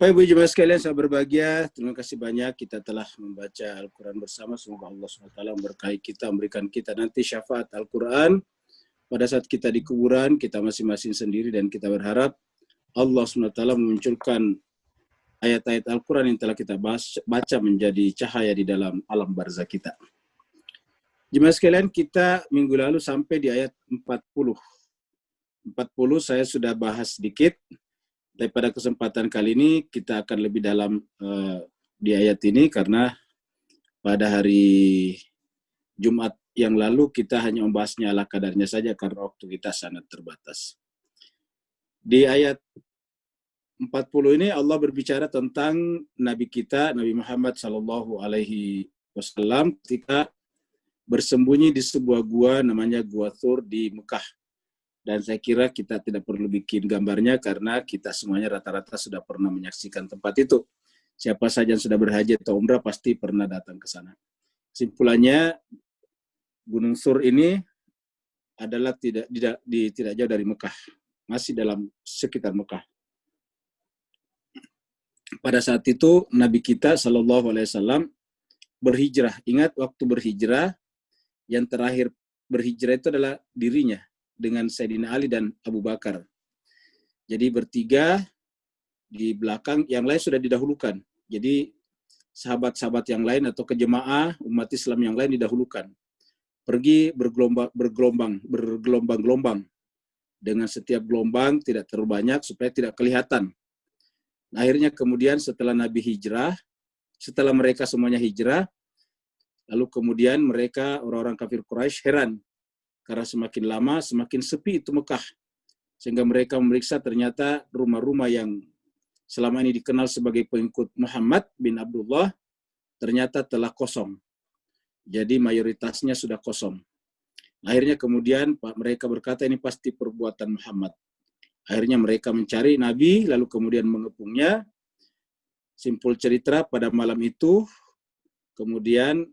Baik Ibu jemaah sekalian, saya berbahagia. Terima kasih banyak kita telah membaca Al-Quran bersama. Semoga Allah SWT memberkahi kita, memberikan kita nanti syafaat Al-Quran pada saat kita di kuburan, kita masing-masing sendiri, dan kita berharap Allah SWT memunculkan ayat-ayat Al-Quran yang telah kita baca menjadi cahaya di dalam alam barzah kita. Jemaah sekalian, kita minggu lalu sampai di ayat 40. 40 saya sudah bahas sedikit. Tapi pada kesempatan kali ini kita akan lebih dalam di ayat ini karena pada hari Jumat yang lalu kita hanya membahasnya ala kadarnya saja karena waktu kita sangat terbatas. Di ayat 40 ini Allah berbicara tentang Nabi kita, Nabi Muhammad SAW ketika bersembunyi di sebuah gua namanya Gua Thur di Mekah. Dan saya kira kita tidak perlu bikin gambarnya karena kita semuanya rata-rata sudah pernah menyaksikan tempat itu. Siapa saja yang sudah berhaji atau umrah pasti pernah datang ke sana. Simpulannya, Gunung Thur ini adalah tidak jauh dari Mekah, masih dalam sekitar Mekah. Pada saat itu Nabi kita SAW berhijrah. Ingat waktu berhijrah, yang terakhir berhijrah itu adalah dirinya dengan Sayyidina Ali dan Abu Bakar. Jadi bertiga di belakang, yang lain sudah didahulukan. Jadi sahabat-sahabat yang lain atau kejemaah umat Islam yang lain didahulukan. Pergi bergelombang-gelombang. Dengan setiap gelombang tidak terlalu banyak supaya tidak kelihatan. Nah, akhirnya kemudian setelah Nabi hijrah, setelah mereka semuanya hijrah, lalu kemudian mereka orang-orang kafir Quraisy heran. Karena semakin lama, semakin sepi itu Mekah. Sehingga mereka memeriksa ternyata rumah-rumah yang selama ini dikenal sebagai pengikut Muhammad bin Abdullah, ternyata telah kosong. Jadi mayoritasnya sudah kosong. Akhirnya kemudian mereka berkata ini pasti perbuatan Muhammad. Akhirnya mereka mencari Nabi, lalu kemudian mengepungnya. Simpul cerita pada malam itu, kemudian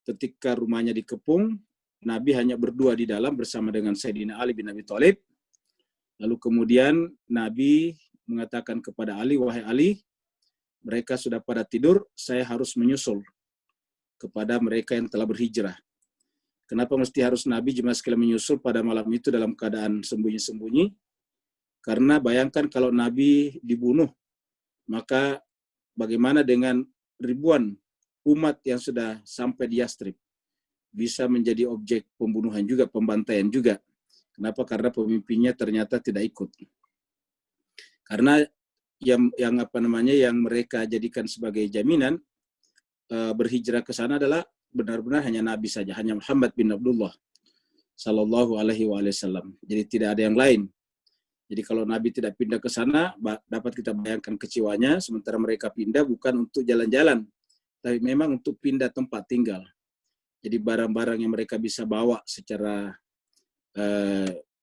ketika rumahnya dikepung, Nabi hanya berdua di dalam bersama dengan Sayyidina Ali bin Abi Thalib. Lalu kemudian Nabi mengatakan kepada Ali, wahai Ali, mereka sudah pada tidur, saya harus menyusul kepada mereka yang telah berhijrah. Kenapa mesti harus Nabi jemaah sekalian menyusul pada malam itu dalam keadaan sembunyi-sembunyi? Karena bayangkan kalau Nabi dibunuh, maka bagaimana dengan ribuan umat yang sudah sampai di Yastrib? Bisa menjadi objek pembunuhan juga, pembantaian juga. Kenapa? Karena pemimpinnya ternyata tidak ikut. Karena yang mereka jadikan sebagai jaminan berhijrah ke sana adalah benar-benar hanya Nabi saja, hanya Muhammad bin Abdullah sallallahu alaihi wasallam. Jadi tidak ada yang lain. Jadi kalau Nabi tidak pindah ke sana, dapat kita bayangkan kecewanya, sementara mereka pindah bukan untuk jalan-jalan, tapi memang untuk pindah tempat tinggal. Jadi barang-barang yang mereka bisa bawa secara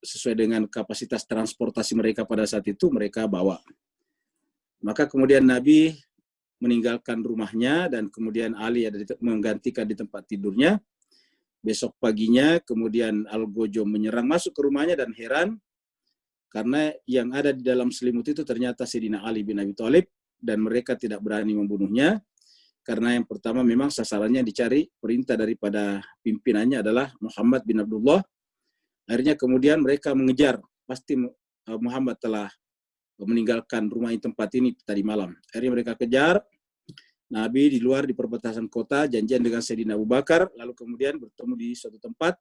sesuai dengan kapasitas transportasi mereka pada saat itu, mereka bawa. Maka kemudian Nabi meninggalkan rumahnya dan kemudian Ali menggantikan di tempat tidurnya. Besok paginya kemudian Al-Gojo menyerang masuk ke rumahnya dan heran karena yang ada di dalam selimut itu ternyata Sayyidina Ali bin Abi Thalib dan mereka tidak berani membunuhnya. Karena yang pertama memang sasarannya dicari, perintah daripada pimpinannya adalah Muhammad bin Abdullah. Akhirnya kemudian mereka mengejar, pasti Muhammad telah meninggalkan rumah tempat ini tadi malam. Akhirnya mereka kejar, Nabi di luar di perbatasan kota, janjian dengan Sayyidina Abu Bakar, lalu kemudian bertemu di suatu tempat,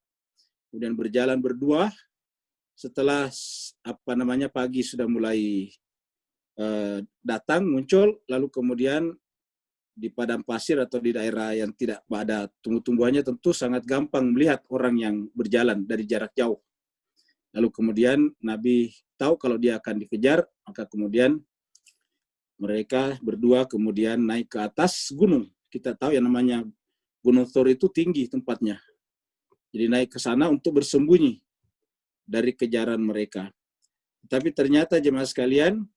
kemudian berjalan berdua. Setelah pagi sudah mulai datang, muncul, lalu kemudian di padang pasir atau di daerah yang tidak ada tumbuh-tumbuhannya tentu sangat gampang melihat orang yang berjalan dari jarak jauh. Lalu kemudian Nabi tahu kalau dia akan dikejar, maka kemudian mereka berdua kemudian naik ke atas gunung. Kita tahu yang namanya Gunung Thur itu tinggi tempatnya. Jadi naik ke sana untuk bersembunyi dari kejaran mereka. Tapi ternyata jemaah sekalian,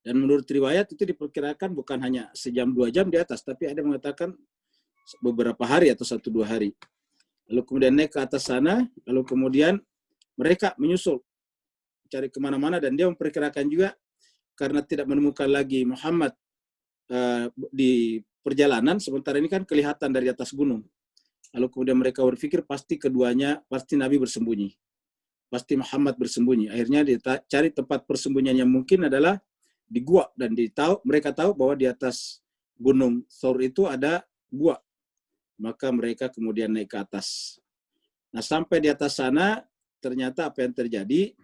dan menurut riwayat itu diperkirakan bukan hanya sejam 2 jam di atas, tapi ada yang mengatakan beberapa hari atau 1-2 hari. Lalu kemudian naik ke atas sana, lalu kemudian mereka menyusul, cari kemana-mana, dan dia memperkirakan juga karena tidak menemukan lagi Muhammad di perjalanan, sementara ini kan kelihatan dari atas gunung. Lalu kemudian mereka berpikir pasti Nabi bersembunyi. Pasti Muhammad bersembunyi. Akhirnya cari tempat persembunyian yang mungkin adalah di gua, dan mereka tahu bahwa di atas gunung Thawr itu ada gua. Maka mereka kemudian naik ke atas. Nah, sampai di atas sana ternyata apa yang terjadi?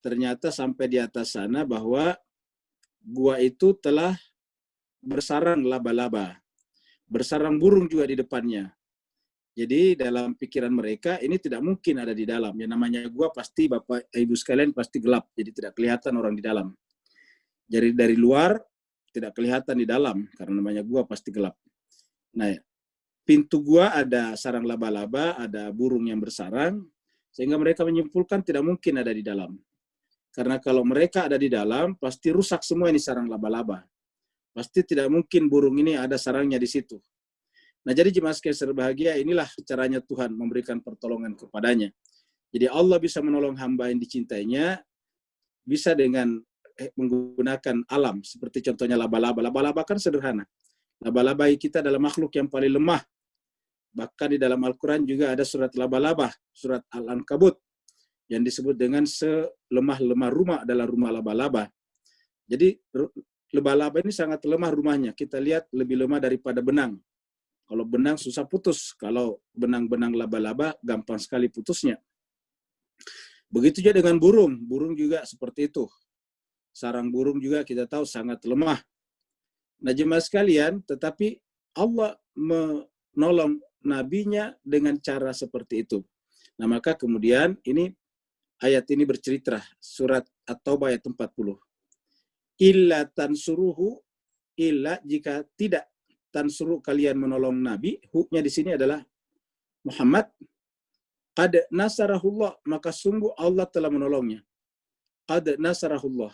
Ternyata sampai di atas sana bahwa gua itu telah bersarang laba-laba. Bersarang burung juga di depannya. Jadi dalam pikiran mereka ini tidak mungkin ada di dalam. Yang namanya gua pasti Bapak Ibu sekalian pasti gelap, jadi tidak kelihatan orang di dalam. Jadi dari luar tidak kelihatan di dalam karena namanya gua pasti gelap. Nah, pintu gua ada sarang laba-laba, ada burung yang bersarang, sehingga mereka menyimpulkan tidak mungkin ada di dalam. Karena kalau mereka ada di dalam, pasti rusak semua ini sarang laba-laba. Pasti tidak mungkin burung ini ada sarangnya di situ. Nah, jadi jemaah sekalian berbahagia, inilah caranya Tuhan memberikan pertolongan kepadanya. Jadi Allah bisa menolong hamba yang dicintainya, bisa dengan menggunakan alam, seperti contohnya laba-laba. Laba-laba kan sederhana. Laba-laba kita adalah makhluk yang paling lemah. Bahkan di dalam Al-Quran juga ada surat laba-laba, surat Al-Ankabut, yang disebut dengan selemah-lemah rumah adalah rumah laba-laba. Jadi laba-laba ini sangat lemah rumahnya. Kita lihat lebih lemah daripada benang. Kalau benang susah putus, kalau benang-benang laba-laba gampang sekali putusnya. Begitu juga dengan burung, burung juga seperti itu. Sarang burung juga kita tahu sangat lemah. Nah, jemaah sekalian, tetapi Allah menolong nabinya dengan cara seperti itu. Nah, maka kemudian ayat ini bercerita, surat At-Taubah ayat 40. Illa tansuruhu, illa jika tidak tansuru kalian menolong Nabi, huknya di sini adalah Muhammad. Qad nasarahullah, maka sungguh Allah telah menolongnya. Qad nasarahullah.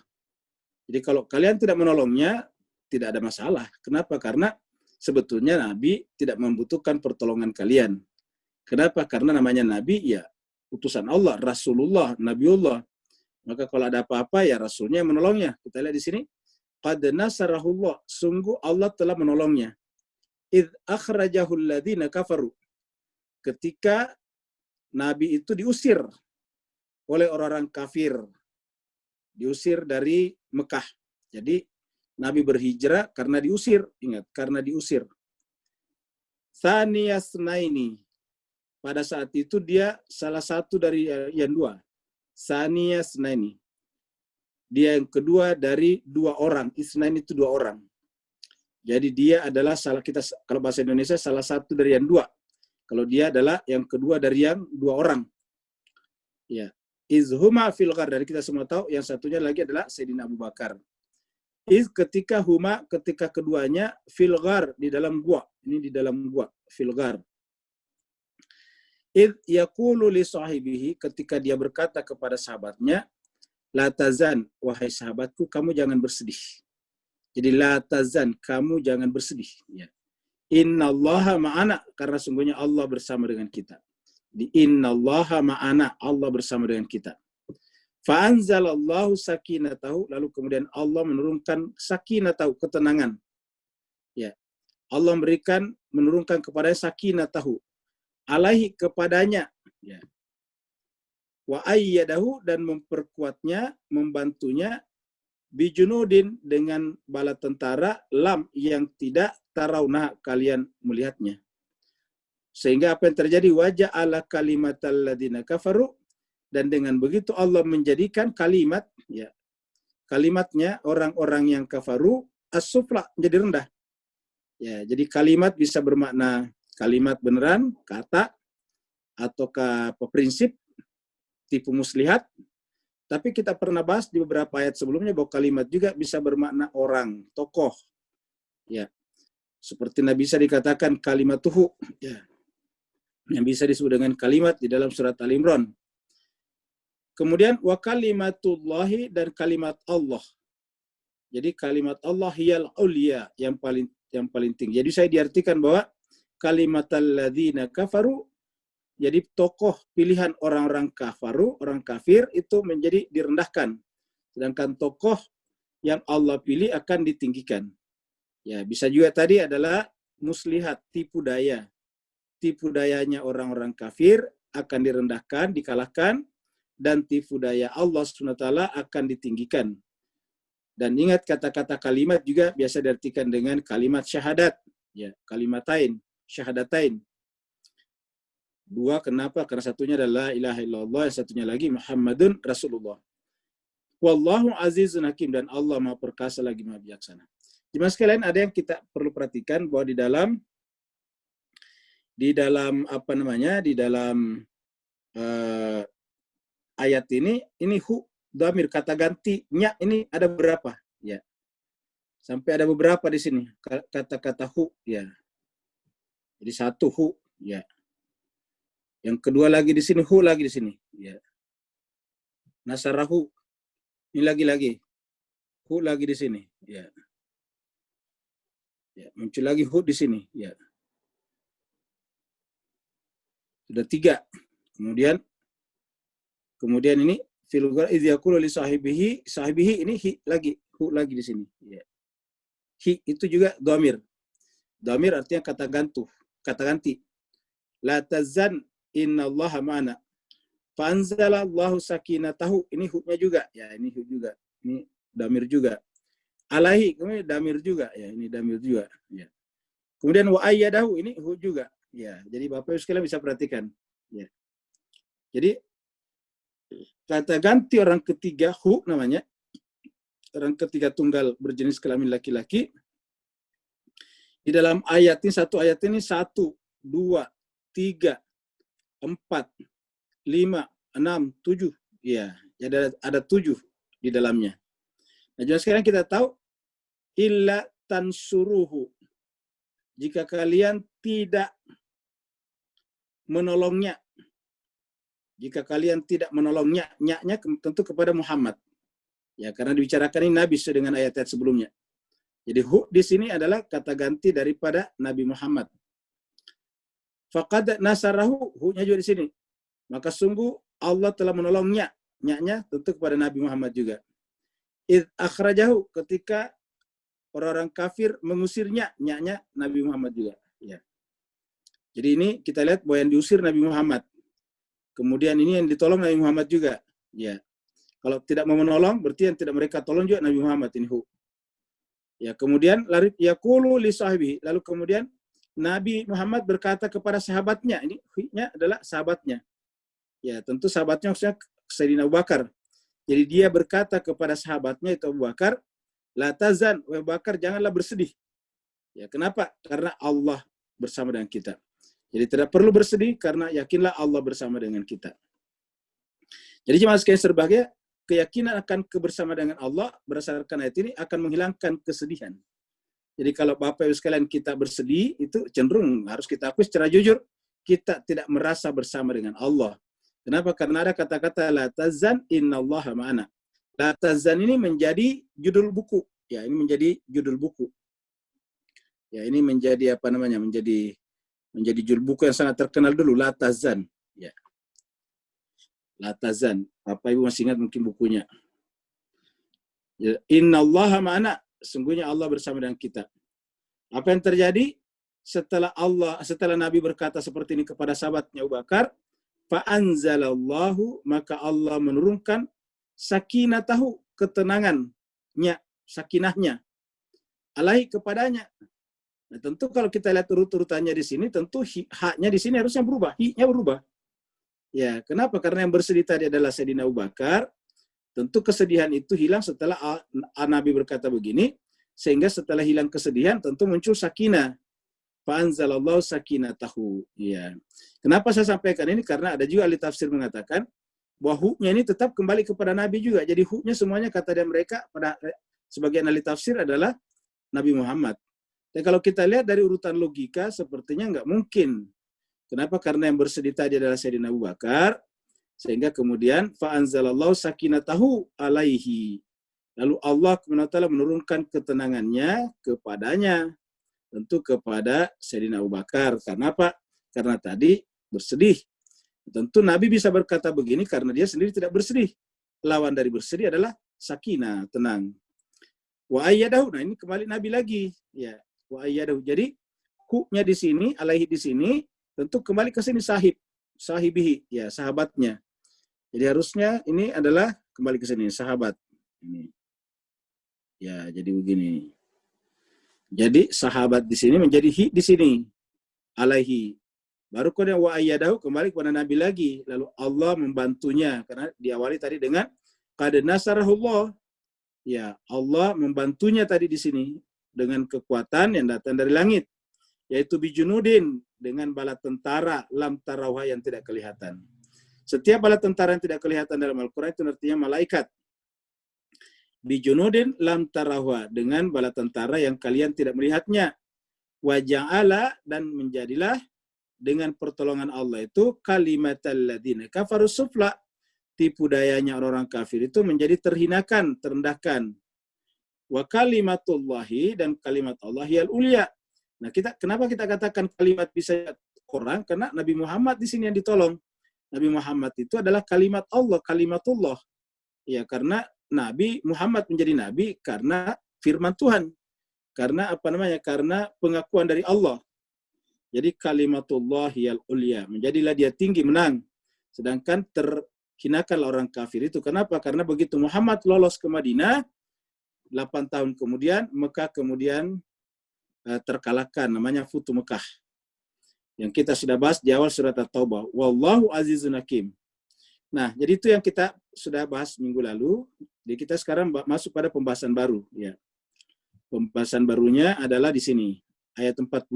Jadi kalau kalian tidak menolongnya, tidak ada masalah. Kenapa? Karena sebetulnya Nabi tidak membutuhkan pertolongan kalian. Kenapa? Karena namanya Nabi, ya utusan Allah, Rasulullah, Nabiullah. Maka kalau ada apa-apa, ya Rasulnya yang menolongnya. Kita lihat di sini. Qad nasarahullah, sungguh Allah telah menolongnya. Idh akhrajahul ladzina kafaru, ketika Nabi itu diusir oleh orang-orang kafir, diusir dari Mekah. Jadi Nabi berhijrah karena diusir, ingat, karena diusir. Tsaniyasnaini, pada saat itu dia salah satu dari yang dua. Tsaniyasnaini, dia yang kedua dari dua orang. Isnain itu dua orang. Jadi dia adalah kalau bahasa Indonesia salah satu dari yang dua. Kalau dia adalah yang kedua dari yang dua orang. Ya. Izhuma fil ghar, dari kita semua tahu yang satunya lagi adalah Sayyidina Abu Bakar. Ketika keduanya fil ghar, di dalam gua. Ini di dalam gua, fil ghar. Idh yaqulu li sahibihi, ketika dia berkata kepada sahabatnya, la tazan, wahai sahabatku, kamu jangan bersedih. Jadi la tazan, kamu jangan bersedih. Ya. Innallaha ma'ana, karena sungguhnya Allah bersama dengan kita. Di innallaha ma'ana, Allah bersama dengan kita. Fa'anzalallahu sakinatahu, lalu kemudian Allah menurunkan sakinatahu, ketenangan. Ya. Allah menurunkan kepada sakinatahu, alaihi, kepadanya. Ya. Wa ayyadahu, dan memperkuatnya, membantunya, bijunudin, dengan bala tentara, lam, yang tidak tarawna, kalian melihatnya. Sehingga apa yang terjadi? Wajah ala kalimatal ladina kafaru, dan dengan begitu Allah menjadikan kalimatnya orang-orang yang kafaru as-sufla, menjadi rendah. Ya, jadi kalimat bisa bermakna kalimat beneran, kata, ataukah prinsip, tipu muslihat. Tapi kita pernah bahas di beberapa ayat sebelumnya bahwa kalimat juga bisa bermakna orang, tokoh. Ya. Seperti Nabi bisa dikatakan kalimatuhu, ya. Yang bisa disebut dengan kalimat di dalam surat Al-Imran. Kemudian wa kalimatullahi, dan kalimat Allah. Jadi kalimat Allah hiyal ulia, yang paling tinggi. Jadi saya diartikan bahwa kalimatal ladzina kafaru, jadi tokoh pilihan orang-orang kafaru, orang kafir itu menjadi direndahkan. Sedangkan tokoh yang Allah pilih akan ditinggikan. Ya, bisa juga tadi adalah muslihat, tipu daya. Tipu dayanya orang-orang kafir akan direndahkan, dikalahkan, dan tipu daya Allah SWT akan ditinggikan. Dan ingat kata-kata kalimat juga biasa diartikan dengan kalimat syahadat. Ya, kalimatain, syahadatain. Dua, kenapa? Karena satunya adalah la ilaha illallah, yang satunya lagi Muhammadun Rasulullah. Wallahu azizun hakim, dan Allah Maha Perkasa lagi Maha Bijaksana. Jemaah sekalian, ada yang kita perlu perhatikan bahwa di dalam apa namanya? Di dalam ayat ini hu dhamir, kata gantinya ini ada berapa? Ya. Sampai ada beberapa di sini kata-kata hu, ya. Jadi satu hu, ya. Yang kedua lagi di sini hu, lagi di sini, ya. Nasarahu, ini lagi hu lagi di sini, ya. Ya, muncul lagi hu di sini, ya. Sudah 3. Kemudian ini fil ghar idz yaqulu li sahibihi ini hi lagi, hu lagi di sini, ya. Hi itu juga dhamir. Dhamir artinya kata ganti. La tazan innallaha ma'ana. Fa anzalallahu sakinatahu, ini hu-nya juga, ya, ini hu juga. Ini dhamir juga. Alaihi, kemudian dhamir juga, ya, ini dhamir juga, ya. Kemudian wa ayyadahu, ini hu juga, ya. Jadi Bapak Ibu sekalian bisa perhatikan, ya. Jadi kata ganti orang ketiga hu namanya, orang ketiga tunggal berjenis kelamin laki-laki. Di dalam ayat ini, satu ayat ini 1, 2, 3, 4, 5, 6, 7. Ya, ada 7 di dalamnya. Nah, jadi sekarang kita tahu illa tansuruhu. Jika kalian tidak menolongnya. Jika kalian tidak menolongnya, nya tentu kepada Muhammad. Ya, karena dibicarakan ini Nabi sesuai dengan ayat-ayat sebelumnya. Jadi hu di sini adalah kata ganti daripada Nabi Muhammad. Faqad nasarahu, hu-nya juga di sini. Maka sungguh Allah telah menolongnya, nya tentu kepada Nabi Muhammad juga. Idz akhrajahu, ketika orang-orang kafir mengusirnya, nya Nabi Muhammad juga. Ya. Jadi ini kita lihat bahwa yang diusir Nabi Muhammad. Kemudian ini yang ditolong Nabi Muhammad juga. Ya. Kalau tidak mau menolong, berarti yang tidak mereka tolong juga Nabi Muhammad, ini hu. Ya, kemudian yaqulu li sahibi, lalu kemudian Nabi Muhammad berkata kepada sahabatnya, ini hu-nya adalah sahabatnya. Ya, tentu sahabatnya maksudnya Sayyidina Abu Bakar. Jadi dia berkata kepada sahabatnya itu Abu Bakar, la tazan, Abu Bakar, janganlah bersedih. Ya, kenapa? Karena Allah bersama dengan kita. Jadi tidak perlu bersedih karena yakinlah Allah bersama dengan kita. Jadi jemaah sekalian sebagai keyakinan akan kebersamaan dengan Allah berdasarkan ayat ini akan menghilangkan kesedihan. Jadi kalau Bapak Ibu sekalian kita bersedih, itu cenderung harus kita akui secara jujur, kita tidak merasa bersama dengan Allah. Kenapa? Karena ada kata-kata la tazan innallaha ma'ana. La tazan ini menjadi judul buku. Ya, ini menjadi judul buku. Ya, ini menjadi apa namanya? Menjadi judul buku yang sangat terkenal dulu, La Tazan. Ya. La Tazan. Bapak Ibu masih ingat mungkin bukunya. Ya. Innallaha ma'ana. Sungguhnya Allah bersama dengan kita. Apa yang terjadi setelah Nabi berkata seperti ini kepada sahabatnya Abu Bakar, fa'anzalallahu, maka Allah menurunkan sakinatahu, ketenangannya, sakinahnya, alaihi, kepadanya. Nah, tentu kalau kita lihat urut-urutannya di sini, tentu haknya di sini harusnya berubah, hi-nya berubah. Ya, kenapa? Karena yang bersedih tadi adalah Sayyidina Abu Bakar. Tentu kesedihan itu hilang setelah Nabi berkata begini, sehingga setelah hilang kesedihan tentu muncul sakinah. Fa'anzalallahu sakinatahu. Ya. Kenapa saya sampaikan ini? Karena ada juga ahli tafsir mengatakan bahwa hu-nya ini tetap kembali kepada Nabi juga. Jadi hu-nya semuanya kata dia mereka pada sebagian ahli tafsir adalah Nabi Muhammad. Dan kalau kita lihat dari urutan logika, sepertinya nggak mungkin. Kenapa? Karena yang bersedih tadi adalah Sayyidina Abu Bakar, sehingga kemudian fa'anzalallahu sakinatahu alaihi. Lalu Allah SWT menurunkan ketenangannya kepadanya, tentu kepada Sayyidina Abu Bakar. Karena apa? Karena tadi bersedih. Tentu Nabi bisa berkata begini karena dia sendiri tidak bersedih. Lawan dari bersedih adalah sakinah, tenang. Wa ayyadahu. Nah, ini kembali Nabi lagi. Ya, wa ayyadahu. Jadi hu-nya di sini, alaihi di sini tentu kembali ke sini sahibihi, ya, sahabatnya. Jadi harusnya ini adalah kembali ke sini sahabat. Ini. Ya, jadi begini. Jadi sahabat di sini menjadi hi di sini, alaihi. Baru kemudian wa ayyadahu kembali kepada Nabi lagi. Lalu Allah membantunya karena diawali tadi dengan qad nasarahullah. Ya, Allah membantunya tadi di sini dengan kekuatan yang datang dari langit, yaitu bijunudin, dengan bala tentara lam tarawha yang tidak kelihatan. Setiap bala tentara yang tidak kelihatan dalam Al-Quran itu artinya malaikat. Bijunudin lam tarawha, dengan bala tentara yang kalian tidak melihatnya. Wa ja'ala, dan menjadilah dengan pertolongan Allah itu kalimatal ladzina kafaru sufla, tipu dayanya orang-orang kafir itu menjadi terhinakan, terendahkan. Wa kalimatullahi, dan kalimat Allah yal ulia. Nah, kenapa kita katakan kalimat bisa orang? Karena Nabi Muhammad di sini yang ditolong. Nabi Muhammad itu adalah kalimat Allah, kalimatullah. Ya, karena Nabi Muhammad menjadi nabi karena firman Tuhan. Karena Karena pengakuan dari Allah. Jadi kalimatullah yal ulia, menjadilah dia tinggi, menang. Sedangkan terhinakanlah orang kafir itu. Kenapa? Karena begitu Muhammad lolos ke Madinah, 8 tahun kemudian, Mekah kemudian terkalahkan, namanya Futu Mekah. Yang kita sudah bahas di awal surat At-Taubah. Wallahu azizun hakim. Nah, jadi itu yang kita sudah bahas minggu lalu. Jadi kita sekarang masuk pada pembahasan baru. Ya. Pembahasan barunya adalah di sini. Ayat 41.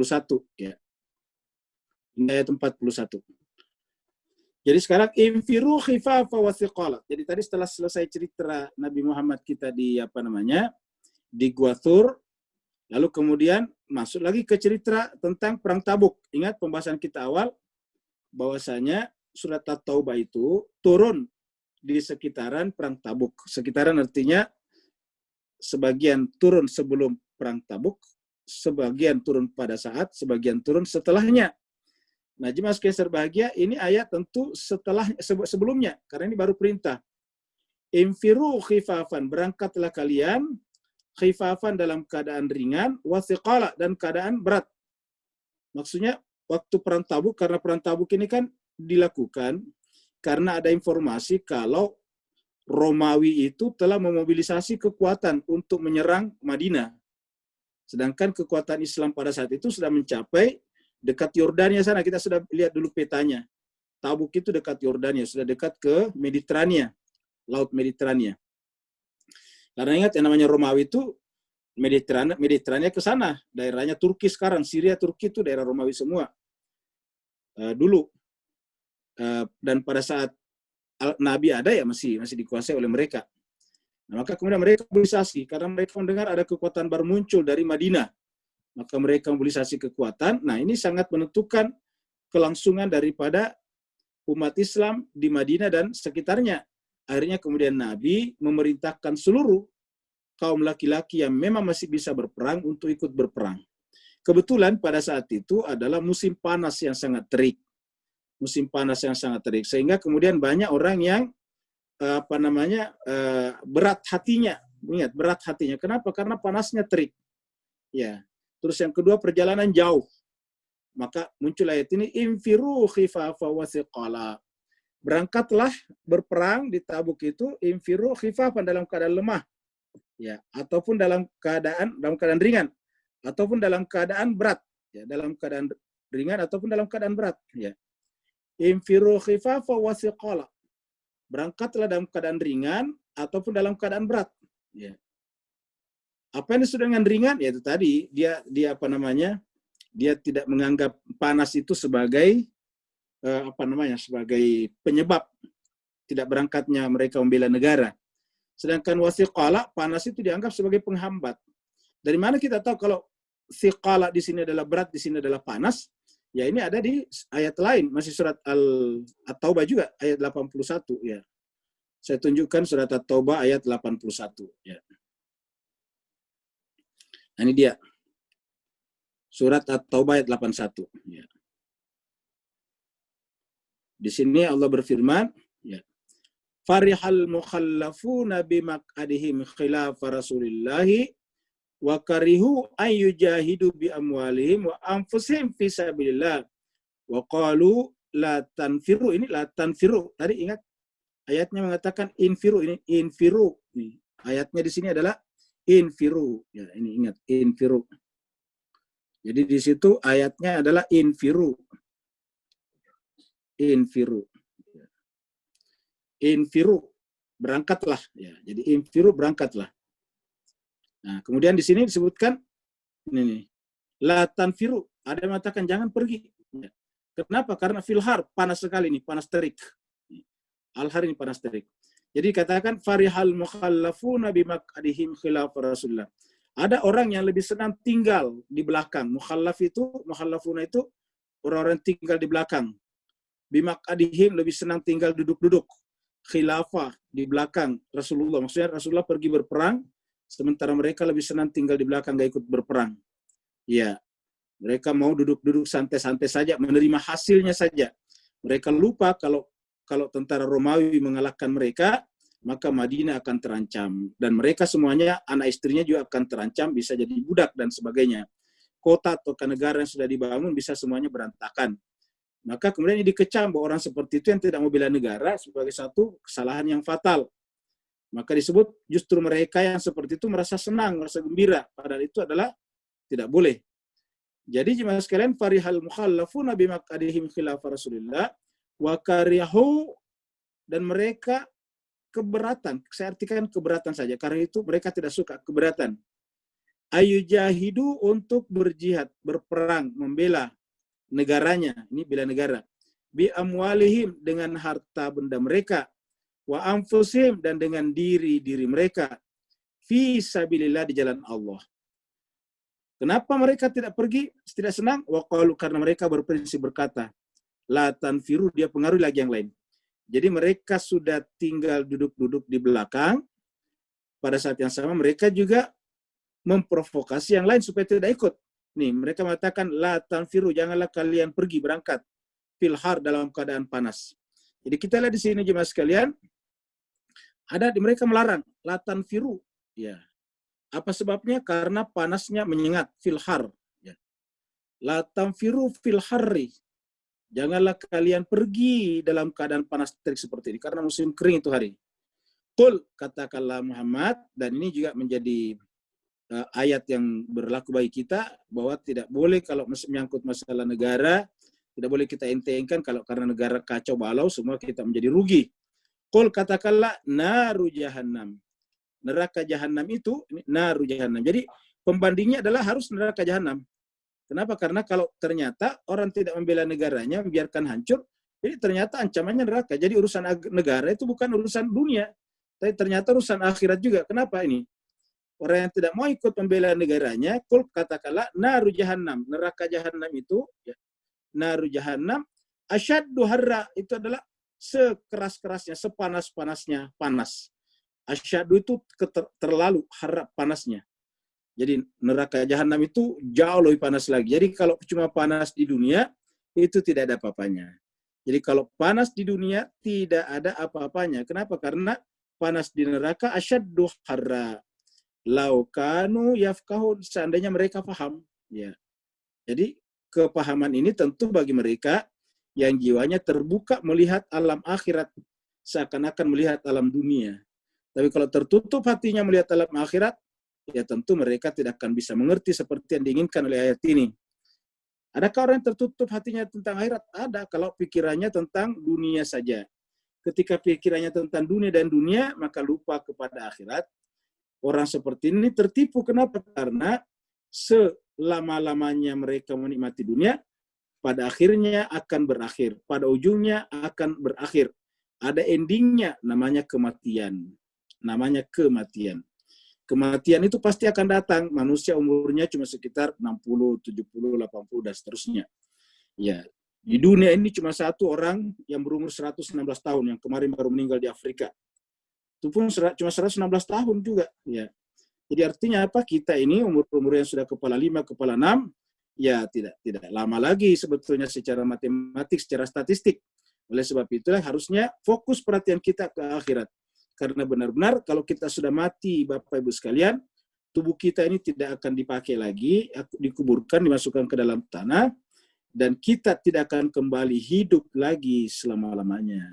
Ya. Ini ayat 41. Jadi sekarang infiru khifafa wa thiqala. Jadi tadi setelah selesai cerita Nabi Muhammad kita di di Gua Thur, lalu kemudian masuk lagi ke cerita tentang perang Tabuk. Ingat pembahasan kita awal bahwasanya surat At-Taubah itu turun di sekitaran perang Tabuk. Sekitaran artinya sebagian turun sebelum perang Tabuk, sebagian turun pada saat, sebagian turun setelahnya. Nah, jemaah sekalian berbahagia, ini ayat tentu sebelumnya, karena ini baru perintah. Infiru khifafan, berangkatlah kalian, khifafan dalam keadaan ringan, wathiqala, dan keadaan berat. Maksudnya, waktu perang Tabuk, karena perang Tabuk ini kan dilakukan karena ada informasi kalau Romawi itu telah memobilisasi kekuatan untuk menyerang Madinah. Sedangkan kekuatan Islam pada saat itu sudah mencapai dekat Yordania sana. Kita sudah lihat dulu petanya. Tabuk itu dekat Yordania, sudah dekat ke Mediterania, Laut Mediterania. Karena ingat yang namanya Romawi itu Mediterania ke sana, daerahnya Turki sekarang, Syria, Turki itu daerah Romawi semua. Dulu. Dan pada saat Nabi ada ya masih dikuasai oleh mereka. Nah, maka kemudian mereka mobilisasi karena mereka mendengar ada kekuatan baru muncul dari Madinah. Maka mereka mobilisasi kekuatan. Nah, ini sangat menentukan kelangsungan daripada umat Islam di Madinah dan sekitarnya. Akhirnya kemudian Nabi memerintahkan seluruh kaum laki-laki yang memang masih bisa berperang untuk ikut berperang. Kebetulan pada saat itu adalah musim panas yang sangat terik. Sehingga kemudian banyak orang yang berat hatinya. Ingat, berat hatinya. Kenapa? Karena panasnya terik. Ya. Terus yang kedua, perjalanan jauh. Maka muncul ayat ini, infiru khifafa wa thiqala. Berangkatlah berperang di Tabuk itu, infiru khifafan, dalam keadaan lemah. Ya, ataupun dalam keadaan ringan, ataupun dalam keadaan berat. Ya, dalam keadaan ringan ataupun dalam keadaan berat. Ya. Infiru khifafa wa thiqala. Berangkatlah dalam keadaan ringan ataupun dalam keadaan berat. Ya. Apa yang disebut dengan ringan? Ya itu tadi dia dia tidak menganggap panas itu sebagai sebagai penyebab tidak berangkatnya mereka membela negara. Sedangkan wasiqala, panas itu dianggap sebagai penghambat. Dari mana kita tahu kalau siqala di sini adalah berat, di sini adalah panas? Ya ini ada di ayat lain, masih surat At-Taubah juga, ayat 81. Ya. Saya tunjukkan surat At-Taubah ayat 81. Ya. Nah, ini dia. Surat At-Taubah ayat 81. Ya. Di sini Allah berfirman, ya. Farihal mukhallafuna bimaq'adihim khilafa Rasulillahi wa karihu ayyujahidu bi amwalihim wa anfusihim fi sabilillah wa qalu la tanfiru. Ini la tanfiru. Tadi ingat ayatnya mengatakan infiru, ini infiru. Nih, ayatnya di sini adalah infiru. Ya, ini ingat infiru. Jadi di situ ayatnya adalah infiru. Infiru. Infiru, berangkatlah. Ya, jadi infiru, berangkatlah. Nah, kemudian di sini disebutkan ini nih, la tanfiru. Ada yang mengatakan jangan pergi. Ya. Kenapa? Karena filhar, panas sekali nih, panas terik. Al-har ini panas terik. Jadi katakan farihal mukhallafuna bimaq'adihim khilaf Rasulullah. Ada orang yang lebih senang tinggal di belakang. Mukhallafuna itu orang-orang tinggal di belakang. Bimaq'adihim, lebih senang tinggal duduk-duduk. Khilafah, di belakang Rasulullah. Maksudnya Rasulullah pergi berperang, sementara mereka lebih senang tinggal di belakang, gak ikut berperang. Ya, mereka mau duduk-duduk santai-santai saja, menerima hasilnya saja. Mereka lupa kalau tentara Romawi mengalahkan mereka, maka Madinah akan terancam. Dan mereka semuanya, anak istrinya juga akan terancam, bisa jadi budak dan sebagainya. Kota atau negara yang sudah dibangun bisa semuanya berantakan. Maka kemudian dikecam bahwa orang seperti itu yang tidak mau bela negara sebagai satu kesalahan yang fatal. Maka disebut justru mereka yang seperti itu merasa senang, merasa gembira. Padahal itu adalah tidak boleh. Jadi jemaah sekalian, farihal mukhallafuna bimaq'adihim khilaf Rasulullah wa karihu, dan mereka keberatan. Saya artikan keberatan saja, karena itu mereka tidak suka, keberatan. Ayyujahidu, untuk berjihad, berperang, membela negaranya, ini bela negara. Bi amwalihim, dengan harta benda mereka. Wa anfusihim, dan dengan diri-diri mereka. Fi sabilillah, di jalan Allah. Kenapa mereka tidak pergi, tidak senang? Wa qalu, karena mereka berprinsip berkata, la tanfiru, dia pengaruhi lagi yang lain. Jadi mereka sudah tinggal duduk-duduk di belakang, pada saat yang sama mereka juga memprovokasi yang lain supaya tidak ikut. Nih, mereka mengatakan, la tanfiru, janganlah kalian pergi berangkat filhar, dalam keadaan panas. Jadi kita lihat di sini jemaah sekalian, ada di mereka melarang la tanfiru. Ya. Apa sebabnya? Karena panasnya menyengat, filhar. Ya. La tanfiru filharri. Janganlah kalian pergi dalam keadaan panas terik seperti ini, karena musim kering itu hari. Qul, katakanlah Muhammad, dan ini juga menjadi ayat yang berlaku bagi kita, bahwa tidak boleh kalau menyangkut masalah negara, tidak boleh kita entengkan kalau karena negara kacau balau, semua kita menjadi rugi. Qul, katakanlah naru jahannam. Neraka jahanam itu, naru jahannam. Jadi pembandingnya adalah harus neraka jahanam. Kenapa? Karena kalau ternyata orang tidak membela negaranya, membiarkan hancur, jadi ternyata ancamannya neraka. Jadi urusan negara itu bukan urusan dunia, tapi ternyata urusan akhirat juga. Kenapa ini? Orang yang tidak mau ikut membela negaranya, kul, katakanlah naru jahannam. Neraka jahanam itu, ya, naru jahannam, asyaddu harra, itu adalah sekeras-kerasnya, sepanas-panasnya panas. Asyaddu itu terlalu harap panasnya. Jadi neraka jahanam itu jauh lebih panas lagi. Jadi kalau cuma panas di dunia, itu tidak ada apa-apanya. Jadi kalau panas di dunia, tidak ada apa-apanya. Kenapa? Karena panas di neraka asyaddu harra. Laukanu yafkahun, seandainya mereka paham. Ya. Jadi kepahaman ini tentu bagi mereka yang jiwanya terbuka melihat alam akhirat, seakan-akan melihat alam dunia. Tapi kalau tertutup hatinya melihat alam akhirat, ya tentu mereka tidak akan bisa mengerti seperti yang diinginkan oleh ayat ini. Adakah orang yang tertutup hatinya tentang akhirat? Ada, kalau pikirannya tentang dunia saja. Ketika pikirannya tentang dunia dan dunia, maka lupa kepada akhirat. Orang seperti ini tertipu. Kenapa? Karena selama-lamanya mereka menikmati dunia, pada akhirnya akan berakhir. Pada ujungnya akan berakhir. Ada endingnya, namanya kematian. Namanya kematian. Kematian itu pasti akan datang. Manusia umurnya cuma sekitar 60, 70, 80, dan seterusnya. Ya, di dunia ini cuma satu orang yang berumur 116 tahun, yang kemarin baru meninggal di Afrika. Itu pun cuma 116 tahun juga. Ya. Jadi artinya apa? Kita ini umur-umur yang sudah kepala 5, kepala 6, ya tidak lama lagi sebetulnya secara matematik, secara statistik. Oleh sebab itulah harusnya fokus perhatian kita ke akhirat. Karena benar-benar kalau kita sudah mati, Bapak Ibu sekalian, tubuh kita ini tidak akan dipakai lagi, dikuburkan, dimasukkan ke dalam tanah, dan kita tidak akan kembali hidup lagi selama-lamanya.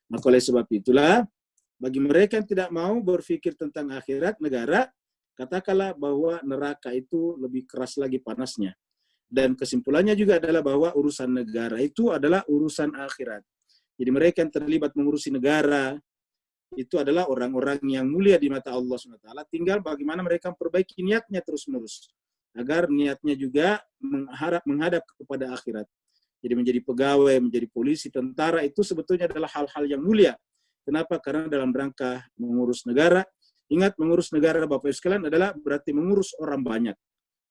Maka oleh sebab itulah, bagi mereka yang tidak mau berpikir tentang akhirat negara, katakanlah bahwa neraka itu lebih keras lagi panasnya. Dan kesimpulannya juga adalah bahwa urusan negara itu adalah urusan akhirat. Jadi mereka yang terlibat mengurusi negara, itu adalah orang-orang yang mulia di mata Allah SWT. Tinggal bagaimana mereka memperbaiki niatnya terus-menerus. Agar niatnya juga menghadap kepada akhirat. Jadi menjadi pegawai, menjadi polisi, tentara, itu sebetulnya adalah hal-hal yang mulia. Kenapa? Karena dalam rangka mengurus negara, ingat mengurus negara Bapak Ibu sekalian adalah berarti mengurus orang banyak.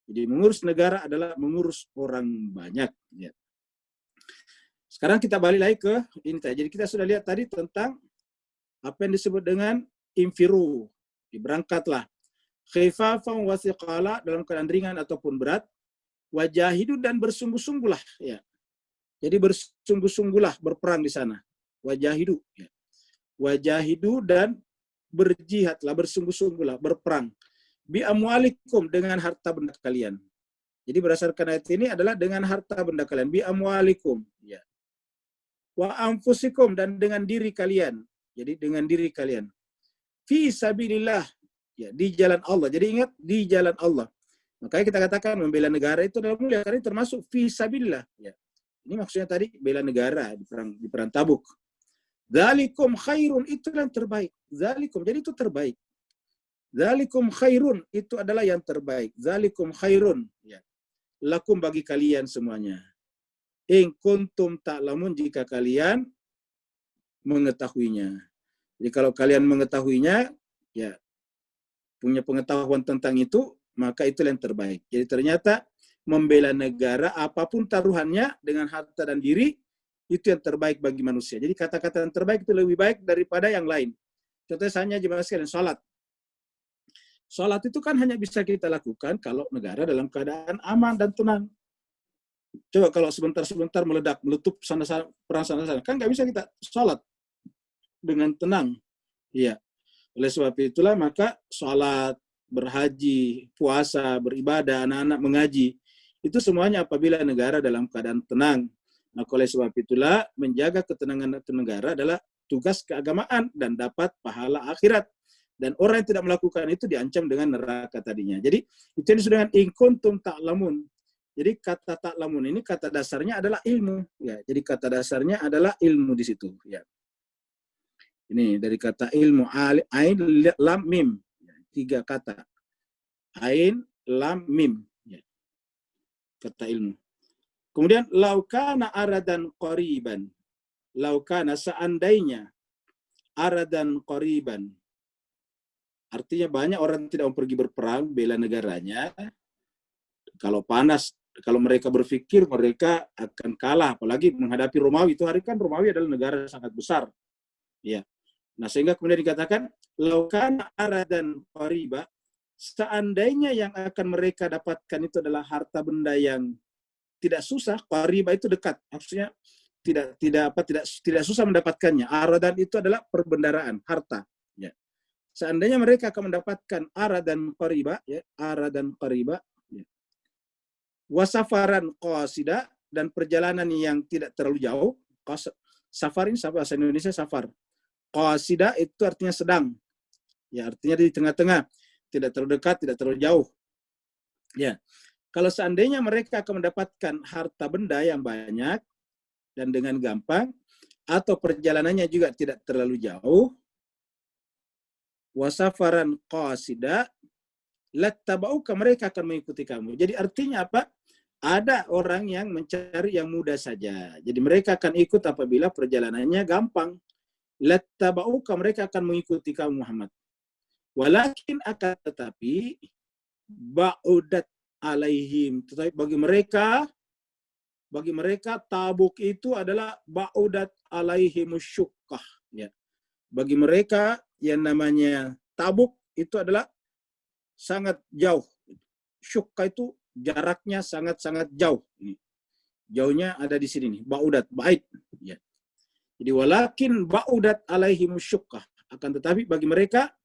Jadi mengurus negara adalah mengurus orang banyak. Ya. Sekarang kita balik lagi ke ini. Jadi kita sudah lihat tadi tentang apa yang disebut dengan infiru. Berangkatlah. Khifafan wa thiqala, dalam keadaan ringan ataupun berat. Wajahidu, dan bersungguh-sungguhlah. Ya. Jadi bersungguh-sungguhlah berperang di sana. Wajahidu. Ya. Wajahidu, dan berjihadlah, bersungguh-sungguhlah, berperang. Bi amwalikum, dengan harta benda kalian. Jadi berdasarkan ayat ini adalah dengan harta benda kalian. Bi amwalikum. Ya. Wa anfusikum, dan dengan diri kalian. Jadi dengan diri kalian. Fi sabilillah. Ya, di jalan Allah. Jadi ingat, di jalan Allah. Makanya kita katakan membela negara itu adalah mulia, karena termasuk fi sabilillah. Ya. Ini maksudnya tadi bela negara di perang Tabuk. Dzalikum khairun, itu yang terbaik. Dzalikum, jadi itu terbaik. Dzalikum khairun, itu adalah yang terbaik. Dzalikum khairun. Ya. Lakum, bagi kalian semuanya. In kuntum ta'lamun, jika kalian mengetahuinya. Jadi kalau kalian mengetahuinya, ya punya pengetahuan tentang itu, maka itu yang terbaik. Jadi ternyata membela negara, apapun taruhannya dengan harta dan diri, itu yang terbaik bagi manusia. Jadi kata-kata yang terbaik itu lebih baik daripada yang lain. Contohnya hanya jemaah sekalian, sholat. Sholat itu kan hanya bisa kita lakukan kalau negara dalam keadaan aman dan tenang. Coba kalau sebentar-sebentar meledak, meletup sana-sana, perang sana-sana, kan nggak bisa kita sholat dengan tenang. Iya. Oleh sebab itulah maka sholat, berhaji, puasa, beribadah, anak-anak mengaji, itu semuanya apabila negara dalam keadaan tenang. Maka oleh sebab itulah menjaga ketenangan negara adalah tugas keagamaan dan dapat pahala akhirat. Dan orang yang tidak melakukan itu diancam dengan neraka tadinya. Jadi itu yang disebut dengan in kuntum ta'lamun. Jadi kata ta'lamun ini kata dasarnya adalah ilmu. Ya, jadi kata dasarnya adalah ilmu di situ. Ya. Ini dari kata ilmu, ain, lam, mim. Tiga kata. Ain, lam, mim. Ya. Kata ilmu. Kemudian, laukana aradan qariban. Laukana, seandainya. Aradan qariban. Artinya banyak orang tidak mau pergi berperang, bela negaranya. Kalau panas, kalau mereka berpikir mereka akan kalah. Apalagi menghadapi Romawi. Itu hari kan Romawi adalah negara sangat besar. Ya. Nah, sehingga kemudian dikatakan, laukana aradan qariba, seandainya yang akan mereka dapatkan itu adalah harta benda yang tidak susah, qariba itu dekat. Maksudnya tidak susah mendapatkannya. Aradan itu adalah perbendaraan, harta. Ya. Seandainya mereka akan mendapatkan aradan qariba, ya, aradan qariba, ya. Wasafaran qasida, dan perjalanan yang tidak terlalu jauh. Safar ini bahasa Indonesia safar. Qasida itu artinya sedang. Ya, artinya di tengah-tengah, tidak terlalu dekat, tidak terlalu jauh. Ya. Kalau seandainya mereka akan mendapatkan harta benda yang banyak dan dengan gampang, atau perjalanannya juga tidak terlalu jauh, wasafaran qasida, lattabauka, mereka akan mengikuti kamu. Jadi artinya apa? Ada orang yang mencari yang mudah saja. Jadi mereka akan ikut apabila perjalanannya gampang. Lattabauka, mereka akan mengikuti kamu Muhammad. Walakin akan tetapi ba'udat alaihim, tetapi bagi mereka Tabuk itu adalah ba'udat alaihim syukkah, ya. Bagi mereka yang namanya Tabuk itu adalah sangat jauh. Syukkah itu jaraknya sangat-sangat jauh. Jauhnya ada di sini nih, ba'udat, ba'id, ya. Jadi walakin ba'udat alaihim syukkah, akan tetapi bagi mereka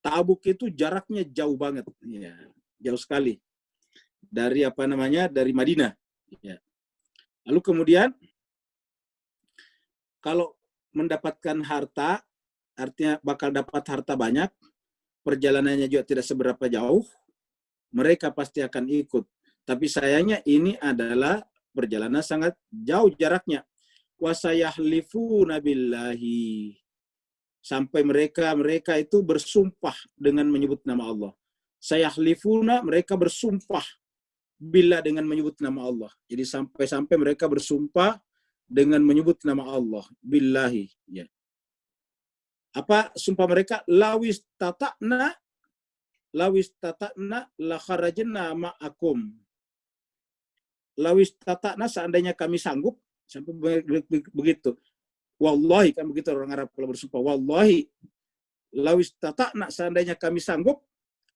Tabuk itu jaraknya jauh banget, ya, jauh sekali dari dari Madinah. Ya. Lalu kemudian kalau mendapatkan harta, artinya bakal dapat harta banyak, perjalanannya juga tidak seberapa jauh, mereka pasti akan ikut. Tapi sayangnya ini adalah perjalanan sangat jauh jaraknya. Wasayahlifuna billahi. Sampai mereka itu bersumpah dengan menyebut nama Allah. Sayahlifuna, mereka bersumpah bila dengan menyebut nama Allah. Jadi sampai mereka bersumpah dengan menyebut nama Allah. Billahi. Ya. Apa sumpah mereka? Lawis tata'na la kharajna ma'akum. Lawis tata'na, seandainya kami sanggup, sampai begitu. Wallahi, kan begitu orang Arab kalau bersumpah. Wallahi, lawis tata'na, seandainya kami sanggup,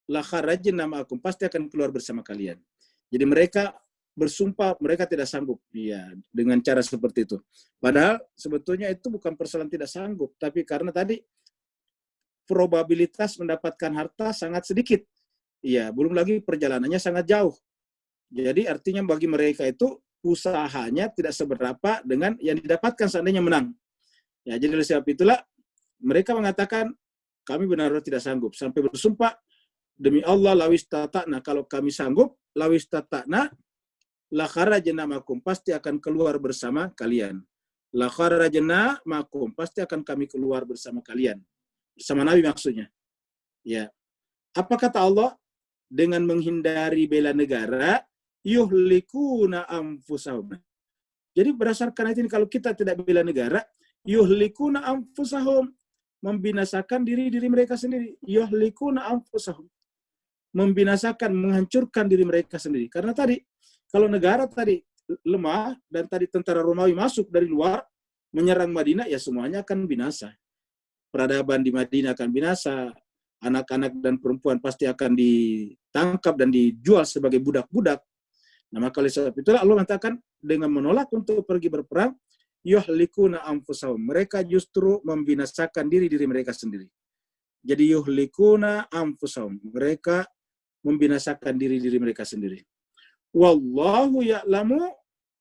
la kharajna ma'akum, pasti akan keluar bersama kalian. Jadi mereka bersumpah mereka tidak sanggup, ya, dengan cara seperti itu. Padahal sebetulnya itu bukan persoalan tidak sanggup, tapi karena tadi probabilitas mendapatkan harta sangat sedikit. Ya, belum lagi perjalanannya sangat jauh. Jadi artinya bagi mereka itu usahanya tidak seberapa dengan yang didapatkan seandainya menang. Ya, jadi oleh sebab itulah mereka mengatakan kami benar-benar tidak sanggup, sampai bersumpah demi Allah lawis tata'na, kalau kami sanggup lawis tata'na la kharajna makum, pasti akan keluar bersama kalian. La kharajna makum, pasti akan kami keluar bersama kalian. Bersama Nabi maksudnya. Ya. Apa kata Allah? Dengan menghindari bela negara, yuhlikuna anfusahum. Jadi berdasarkan ayat ini, kalau kita tidak bela negara, yuhlikuna anfusahum, membinasakan diri mereka sendiri. Yuhlikuna anfusahum, membinasakan, menghancurkan diri mereka sendiri. Karena tadi, kalau negara tadi lemah, dan tadi tentara Romawi masuk dari luar, menyerang Madinah, ya semuanya akan binasa. Peradaban di Madinah akan binasa, anak-anak dan perempuan pasti akan ditangkap dan dijual sebagai budak-budak. Nah, maka oleh sebab itulah Allah mengatakan dengan menolak untuk pergi berperang, yuhlikuna anfusahum, mereka justru membinasakan diri mereka sendiri. Jadi yuhlikuna anfusahum, mereka membinasakan diri mereka sendiri. Wallahu ya'lamu,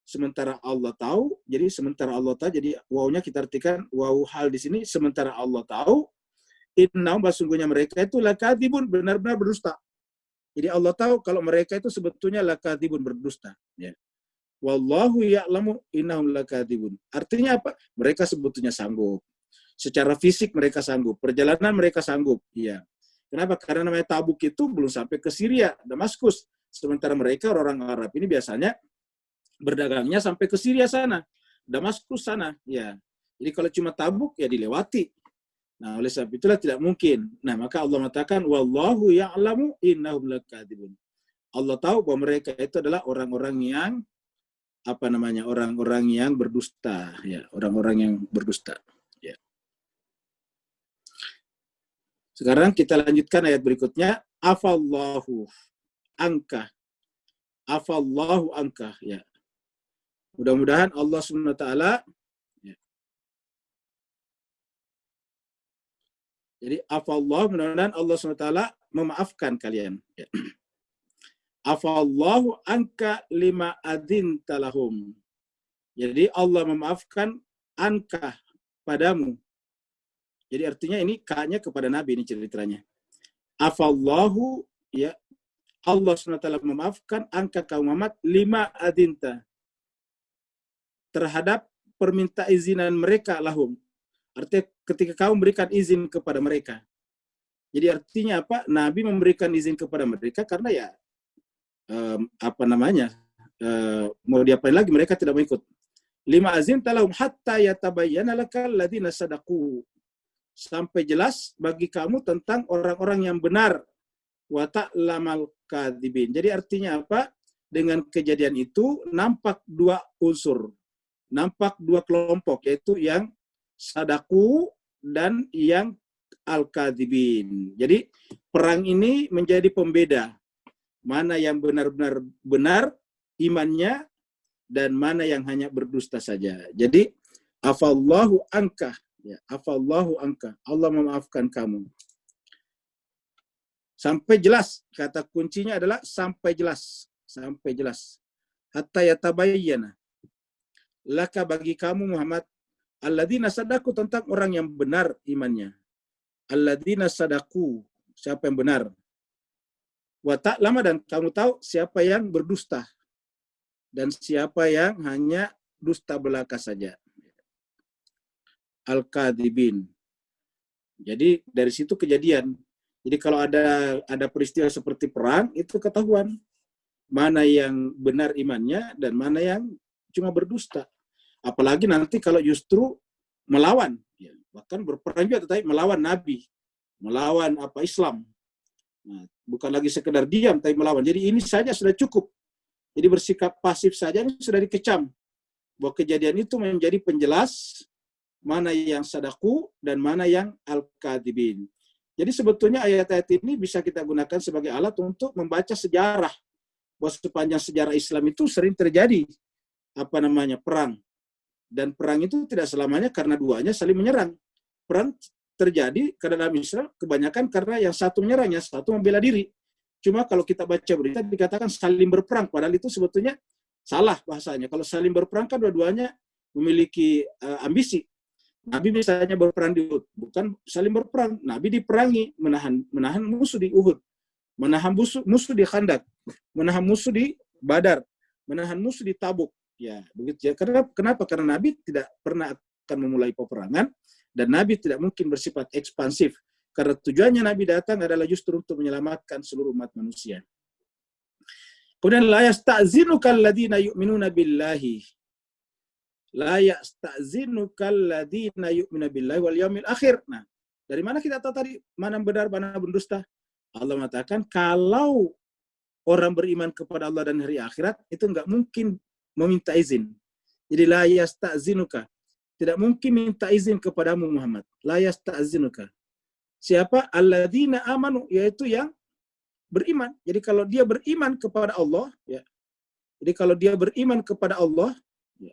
sementara Allah tahu. Jadi sementara Allah tahu, jadi wawunya kita artikan wawu hal di sini, sementara Allah tahu. Innahum, sesungguhnya mereka itu lakadzibun, benar-benar berdusta. Jadi Allah tahu kalau mereka itu sebetulnya lakadzibun, berdusta. Ya. Wallahu ya'lamu innahum lakadzibun. Artinya apa? Mereka sebetulnya sanggup. Secara fisik mereka sanggup, perjalanan mereka sanggup. Ya. Kenapa? Karena namanya Tabuk itu belum sampai ke Syria, Damaskus. Sementara mereka orang Arab ini biasanya berdagangnya sampai ke Syria sana, Damaskus sana. Ya. Jadi kalau cuma Tabuk ya dilewati. Nah, oleh sebab itulah tidak mungkin. Nah, maka Allah mengatakan wallahu ya'lamu innahum lakadzibun. Allah tahu bahwa mereka itu adalah orang-orang yang orang-orang yang berdusta, ya, orang-orang yang berdusta. Ya. Sekarang kita lanjutkan ayat berikutnya. Afallahu anka. Afallahu anka, ya. Mudah-mudahan Allah Subhanahu wa taala, ya. Jadi afallahu, mudah-mudahan Allah Subhanahu wa taala memaafkan kalian, ya. Afallahu anka lima adzinta lahum. Jadi Allah memaafkan anka padamu. Jadi artinya ini K-nya kepada Nabi, ini ceritanya. Afallahu, ya, Allah SWT memaafkan angka kaum Muhammad lima adinta, terhadap perminta izinan mereka lahum. Artinya ketika kau memberikan izin kepada mereka. Jadi artinya apa? Nabi memberikan izin kepada mereka karena ya mau diapain lagi, mereka tidak mau ikut. Lima azinta lahum hatta yatabayyana lakal ladzina sadaqu, sampai jelas bagi kamu tentang orang-orang yang benar, wa ta'lamal kadzibin. Jadi artinya apa? Dengan kejadian itu nampak dua unsur, nampak dua kelompok, yaitu yang sadaku dan yang al-kadzibin. Jadi perang ini menjadi pembeda mana yang benar-benar benar imannya dan mana yang hanya berdusta saja. Jadi afallahu anka, ya, afallahu anka, Allah memaafkan kamu. Sampai jelas. Kata kuncinya adalah sampai jelas. Sampai jelas. Hatta yatabayyana laka bagi kamu Muhammad alladzina sadaku tentang orang yang benar imannya. Alladzina sadaku, siapa yang benar. Wa ta'lama dan kamu tahu siapa yang berdusta. Dan siapa yang hanya dusta belaka saja. Al-kadhibin. Jadi dari situ kejadian. Jadi kalau ada peristiwa seperti perang, itu ketahuan mana yang benar imannya dan mana yang cuma berdusta. Apalagi nanti kalau justru melawan, ya, bahkan berperang juga tetapi melawan Nabi, melawan Islam. Nah, bukan lagi sekedar diam tapi melawan. Jadi ini saja sudah cukup. Jadi bersikap pasif saja ini sudah dikecam. Bahwa kejadian itu menjadi penjelas mana yang sadaku dan mana yang al-kadhibin. Jadi sebetulnya ayat-ayat ini bisa kita gunakan sebagai alat untuk membaca sejarah. Bahwa sepanjang sejarah Islam itu sering terjadi perang. Dan perang itu tidak selamanya karena duanya saling menyerang. Perang terjadi karena dalam Islam kebanyakan karena yang satu menyerang, yang satu membela diri. Cuma kalau kita baca berita dikatakan saling berperang, padahal itu sebetulnya salah bahasanya. Kalau saling berperang kan dua-duanya memiliki ambisi. Nabi misalnya berperang di Uhud, bukan saling berperang. Nabi diperangi, menahan musuh di Uhud, menahan musuh di Khandaq, menahan musuh di Badar, menahan musuh di Tabuk. Ya, begitu ya. Kenapa? Karena Nabi tidak pernah akan memulai peperangan dan Nabi tidak mungkin bersifat ekspansif. Karena tujuannya Nabi datang adalah justru untuk menyelamatkan seluruh umat manusia. Kemudian la yasta'zinuka alladziina yu'minuna billahi. La yasta'zinuka alladziina yu'minuna billahi wal yaumil akhir. Nah, dari mana kita tahu tadi mana benar mana berdusta? Allah mengatakan kalau orang beriman kepada Allah dan hari akhirat itu enggak mungkin meminta izin. Jadi la yasta'zinuka. Tidak mungkin minta izin kepadamu Muhammad. La yasta'zinuka. Siapa? Alladzina amanu, yaitu yang beriman. Jadi kalau dia beriman kepada Allah, ya. Jadi kalau dia beriman kepada Allah, ya.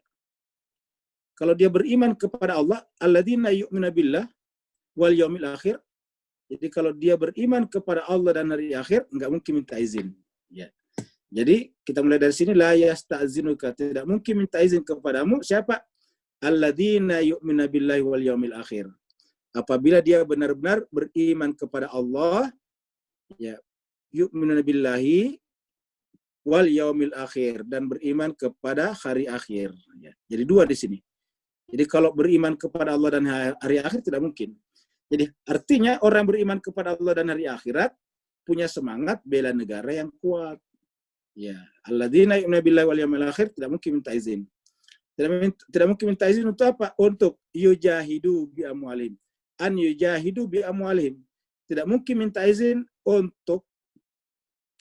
Kalau dia beriman kepada Allah, alladzina yu'minu billah wal yaumil akhir. Jadi kalau dia beriman kepada Allah dan hari akhir, enggak mungkin minta izin. Ya. Jadi kita mulai dari sini la yasta'zinuka, tidak mungkin minta izin kepadamu siapa? Alladzina yu'minu billahi wal yaumil akhir. Apabila dia benar-benar beriman kepada Allah, ya, yu'minu billahi wal yaumil akhir dan beriman kepada hari akhir. Ya. Jadi dua di sini. Jadi kalau beriman kepada Allah dan hari akhir tidak mungkin. Jadi artinya orang beriman kepada Allah dan hari akhirat punya semangat bela negara yang kuat. Ya, alladzina yu'minu billahi wal yaumil akhir tidak mungkin minta izin. Tidak mungkin minta izin untuk apa? Untuk yujahidu bi amwalihim. An yujahidu bi amwalihim. Tidak mungkin minta izin untuk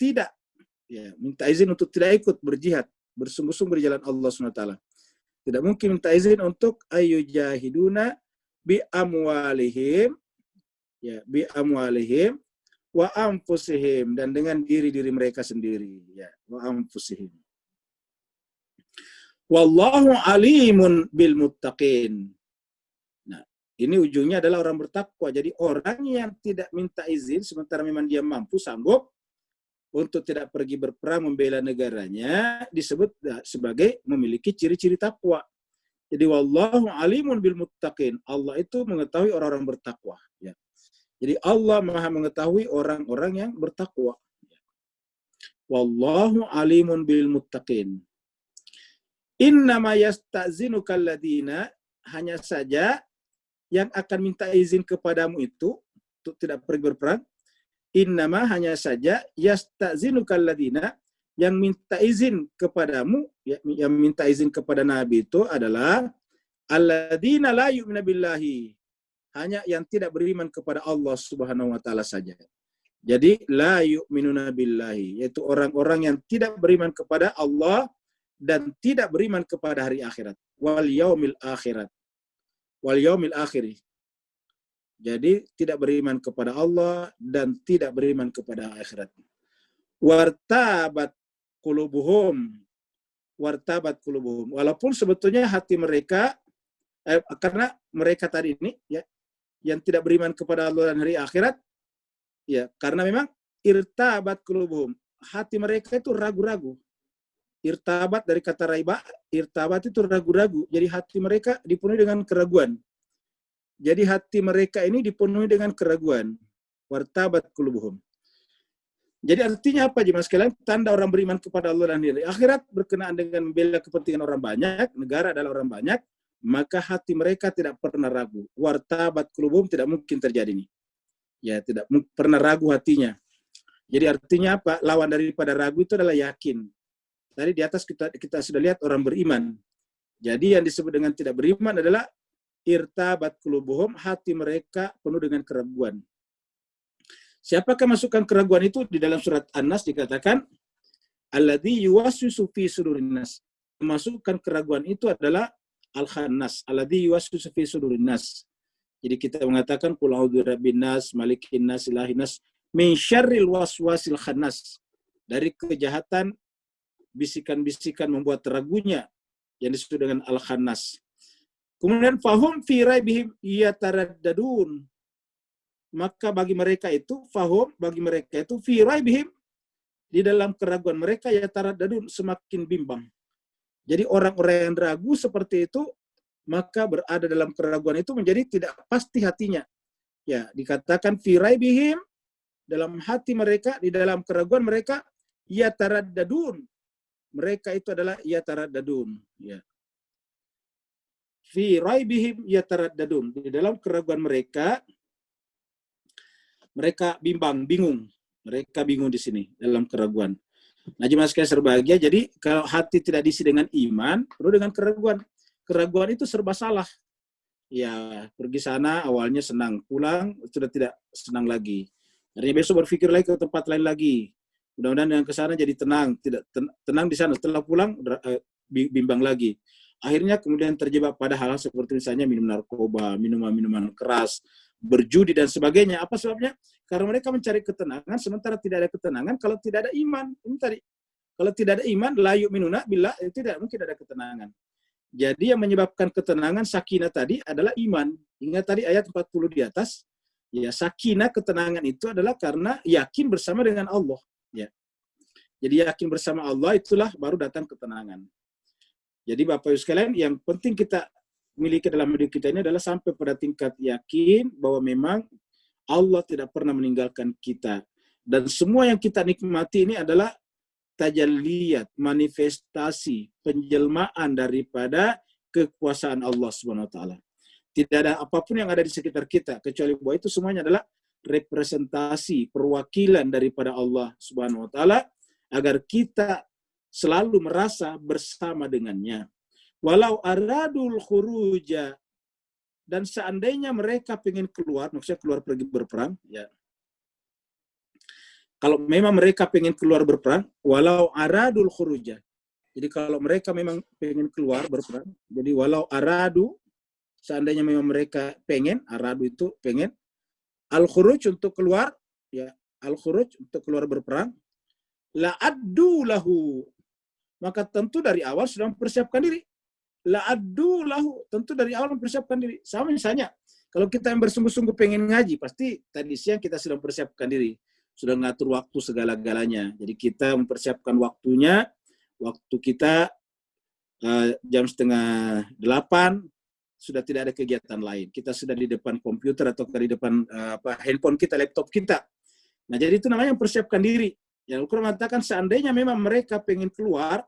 tidak, ya, minta izin untuk tidak ikut berjihad, bersungguh-sungguh di jalan Allah SWT. Tidak mungkin minta izin untuk ayyujahiduna bi amwalihim, ya, bi amwalihim wa anfusihim, dan dengan diri-diri mereka sendiri, ya, wa anfusihim. Wallahu alimun bil muttaqin. Nah, ini ujungnya adalah orang bertakwa. Jadi orang yang tidak minta izin sementara memang dia mampu, sanggup untuk tidak pergi berperang membela negaranya disebut sebagai memiliki ciri-ciri takwa. Jadi wallahu alimun bil muttaqin. Allah itu mengetahui orang-orang bertakwa, ya. Jadi Allah Maha mengetahui orang-orang yang bertakwa. Wallahu alimun bil muttaqin. Innama yasta'zinuka alladziina, hanya saja yang akan minta izin kepadamu itu untuk tidak pergi berperang. Innama, hanya saja, yasta'zinuka alladziina, yang minta izin kepadamu, ya, yang minta izin kepada Nabi itu adalah alladziina la yu'minu billahi, hanya yang tidak beriman kepada Allah Subhanahu wa taala saja. Jadi la yu'minuna billahi, yaitu orang-orang yang tidak beriman kepada Allah dan tidak beriman kepada hari akhirat. Wal yaumil akhirat. Wal yaumil akhiri. Jadi tidak beriman kepada Allah dan tidak beriman kepada akhirat. Wartabat qulubuhum. Wartabat qulubuhum. Walaupun sebetulnya hati mereka karena mereka tadi ini, ya, yang tidak beriman kepada Allah dan hari akhirat, ya, karena memang irtabat qulubuhum. Hati mereka itu ragu-ragu. Irtabat dari kata raiba, irtabat itu ragu-ragu. Jadi hati mereka dipenuhi dengan keraguan. Jadi hati mereka ini dipenuhi dengan keraguan. Wartabat qulubuhum. Jadi artinya apa jemaah sekalian? Tanda orang beriman kepada Allah dan hari akhirat berkenaan dengan membela kepentingan orang banyak, negara adalah orang banyak, maka hati mereka tidak pernah ragu. Wartabat qulubuhum tidak mungkin terjadi ini. Ya, tidak pernah ragu hatinya. Jadi artinya apa? Lawan daripada ragu itu adalah yakin. Tadi di atas kita sudah lihat orang beriman. Jadi yang disebut dengan tidak beriman adalah irtabat qulubuhum, hati mereka penuh dengan keraguan. Siapakah masukkan keraguan itu? Di dalam surat An-Nas dikatakan alladzi yuwaswisu fi sudurin nas. Masukkan keraguan itu adalah al-khannas, alladzi yuwaswisu fi sudurin nas. Jadi kita mengatakan qul a'udzu birabbin nas, malikin nas, ilahin nas, min syarril waswasil khannas. Dari kejahatan bisikan-bisikan membuat ragunya yang disebut dengan al-khannas. Kemudian fahum fi raibihim yataraddadun. Maka bagi mereka itu fi raibihim, di dalam keraguan mereka yataraddadun, semakin bimbang. Jadi orang-orang yang ragu seperti itu maka berada dalam keraguan itu menjadi tidak pasti hatinya. Ya, dikatakan fi raibihim, dalam hati mereka, di dalam keraguan mereka yataraddadun. Mereka itu adalah yataraddadun, ya. Fi raibihim yataraddadun, di dalam keraguan mereka bingung. Mereka bingung di sini dalam keraguan. Nah, jemaah sekalian berbahagia, jadi kalau hati tidak diisi dengan iman, perlu dengan keraguan. Keraguan itu serba salah. Ya, pergi sana awalnya senang, pulang sudah tidak senang lagi. Akhirnya besok berpikir lagi ke tempat lain lagi. Mudah-mudahan yang ke sana jadi tenang, tidak tenang di sana. Setelah pulang bimbang lagi. Akhirnya kemudian terjebak pada hal-hal seperti misalnya minum narkoba, minuman keras, berjudi dan sebagainya. Apa sebabnya? Karena mereka mencari ketenangan, sementara tidak ada ketenangan kalau tidak ada iman. Ini tadi. Kalau tidak ada iman, la yu'minuna billah, itu tidak mungkin ada ketenangan. Jadi yang menyebabkan ketenangan sakinah tadi adalah iman. Ingat tadi ayat 40 di atas. Ya, sakinah, ketenangan itu adalah karena yakin bersama dengan Allah. Ya. Jadi yakin bersama Allah itulah baru datang ketenangan. Jadi Bapak Ibu sekalian, yang penting kita miliki dalam hidup kita ini adalah sampai pada tingkat yakin bahwa memang Allah tidak pernah meninggalkan kita. Dan semua yang kita nikmati ini adalah tajalliyat, manifestasi, penjelmaan daripada kekuasaan Allah Subhanahu wa taala. Tidak ada apapun yang ada di sekitar kita kecuali bahwa itu semuanya adalah representasi, perwakilan daripada Allah Subhanahu wa taala agar kita selalu merasa bersama dengannya. Walau aradul khuruja, dan seandainya mereka ingin keluar, maksudnya keluar pergi berperang, ya. Kalau memang mereka ingin keluar berperang, walau aradul khuruja. Jadi kalau mereka memang ingin keluar berperang, jadi walau aradu, seandainya memang mereka pengen, aradu itu pengen, al-khuruj untuk keluar, ya, al-khuruj untuk keluar berperang, la addu lahu, maka tentu dari awal sudah mempersiapkan diri. La addu lahu, tentu dari awal mempersiapkan diri. Sama misalnya, kalau kita yang bersungguh-sungguh pengen ngaji, pasti tadi siang kita sudah mempersiapkan diri. Sudah ngatur waktu segala-galanya. Jadi kita mempersiapkan waktunya, waktu kita jam 7:30, sudah tidak ada kegiatan lain. Kita sudah di depan komputer atau di depan handphone kita, laptop kita. Nah, jadi itu namanya mempersiapkan diri. Yang Al-Quran mengatakan seandainya memang mereka pengen keluar,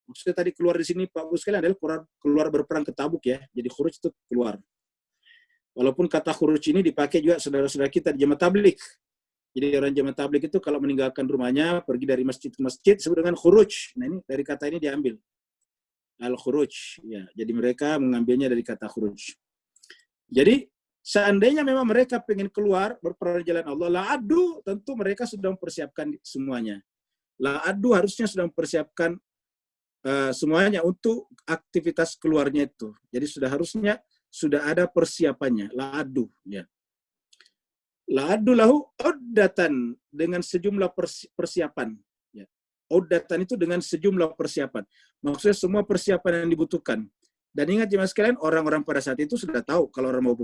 maksudnya tadi keluar di sini Pak Bu sekalian adalah keluar berperang ke Tabuk ya. Jadi khuruj itu keluar. Walaupun kata khuruj ini dipakai juga saudara-saudara kita di jemaah tabligh. Jadi orang jemaah tabligh itu kalau meninggalkan rumahnya, pergi dari masjid ke masjid disebut dengan khuruj. Nah, ini dari kata ini diambil. Al-khuruj, ya. Jadi mereka mengambilnya dari kata khuruj. Jadi seandainya memang mereka pengen keluar berperang di jalan Allah, la adu, tentu mereka sudah mempersiapkan semuanya. La adu harusnya sudah mempersiapkan semuanya untuk aktivitas keluarnya itu. Jadi harusnya sudah ada persiapannya. La adu, ya. La adu lahu uddatan, dengan sejumlah persiapan. Ya. Uddatan itu dengan sejumlah persiapan. Maksudnya semua persiapan yang dibutuhkan. Dan ingat jemaah sekalian, orang-orang pada saat itu sudah tahu kalau orang mau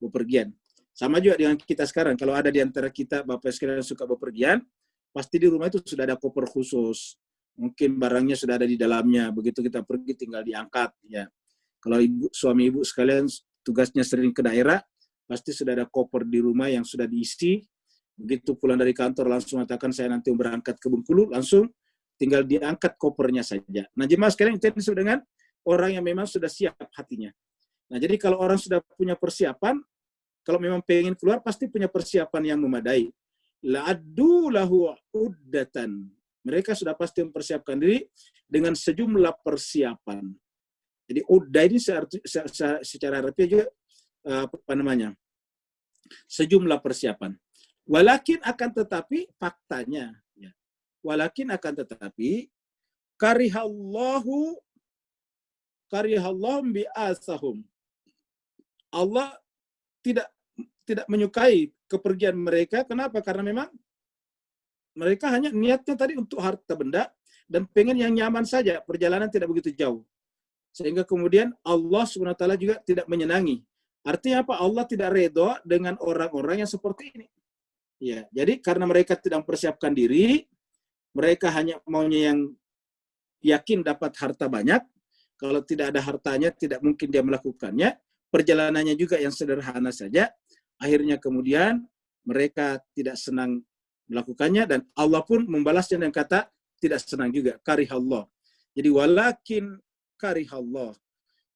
bepergian. Sama juga dengan kita sekarang. Kalau ada di antara kita Bapak sekalian suka bepergian, pasti di rumah itu sudah ada koper khusus. Mungkin barangnya sudah ada di dalamnya. Begitu kita pergi tinggal diangkat. Ya. Kalau suami ibu sekalian tugasnya sering ke daerah, pasti sudah ada koper di rumah yang sudah diisi. Begitu pulang dari kantor langsung mengatakan saya nanti berangkat ke Bengkulu, langsung tinggal diangkat kopernya saja. Nah jemaah sekalian itu disebut dengan orang yang memang sudah siap hatinya. Nah jadi kalau orang sudah punya persiapan, kalau memang pengen keluar, pasti punya persiapan yang memadai. La'addu lahu uddatan. Mereka sudah pasti mempersiapkan diri dengan sejumlah persiapan. Jadi uddah ini secara harfiah juga apa namanya? Sejumlah persiapan. Walakin akan tetapi faktanya, ya. Walakin akan tetapi karihallahu bi'asahum. Allah tidak menyukai kepergian mereka. Kenapa? Karena memang mereka hanya niatnya tadi untuk harta benda dan pengen yang nyaman saja, perjalanan tidak begitu jauh. Sehingga kemudian Allah SWT juga tidak menyenangi. Artinya apa? Allah tidak redha dengan orang-orang yang seperti ini. Ya, jadi karena mereka tidak mempersiapkan diri, mereka hanya maunya yang yakin dapat harta banyak. Kalau tidak ada hartanya, tidak mungkin dia melakukannya. Perjalanannya juga yang sederhana saja. Akhirnya kemudian mereka tidak senang melakukannya dan Allah pun membalasnya dengan kata tidak senang juga. Karihallah. Jadi walakin karihallah.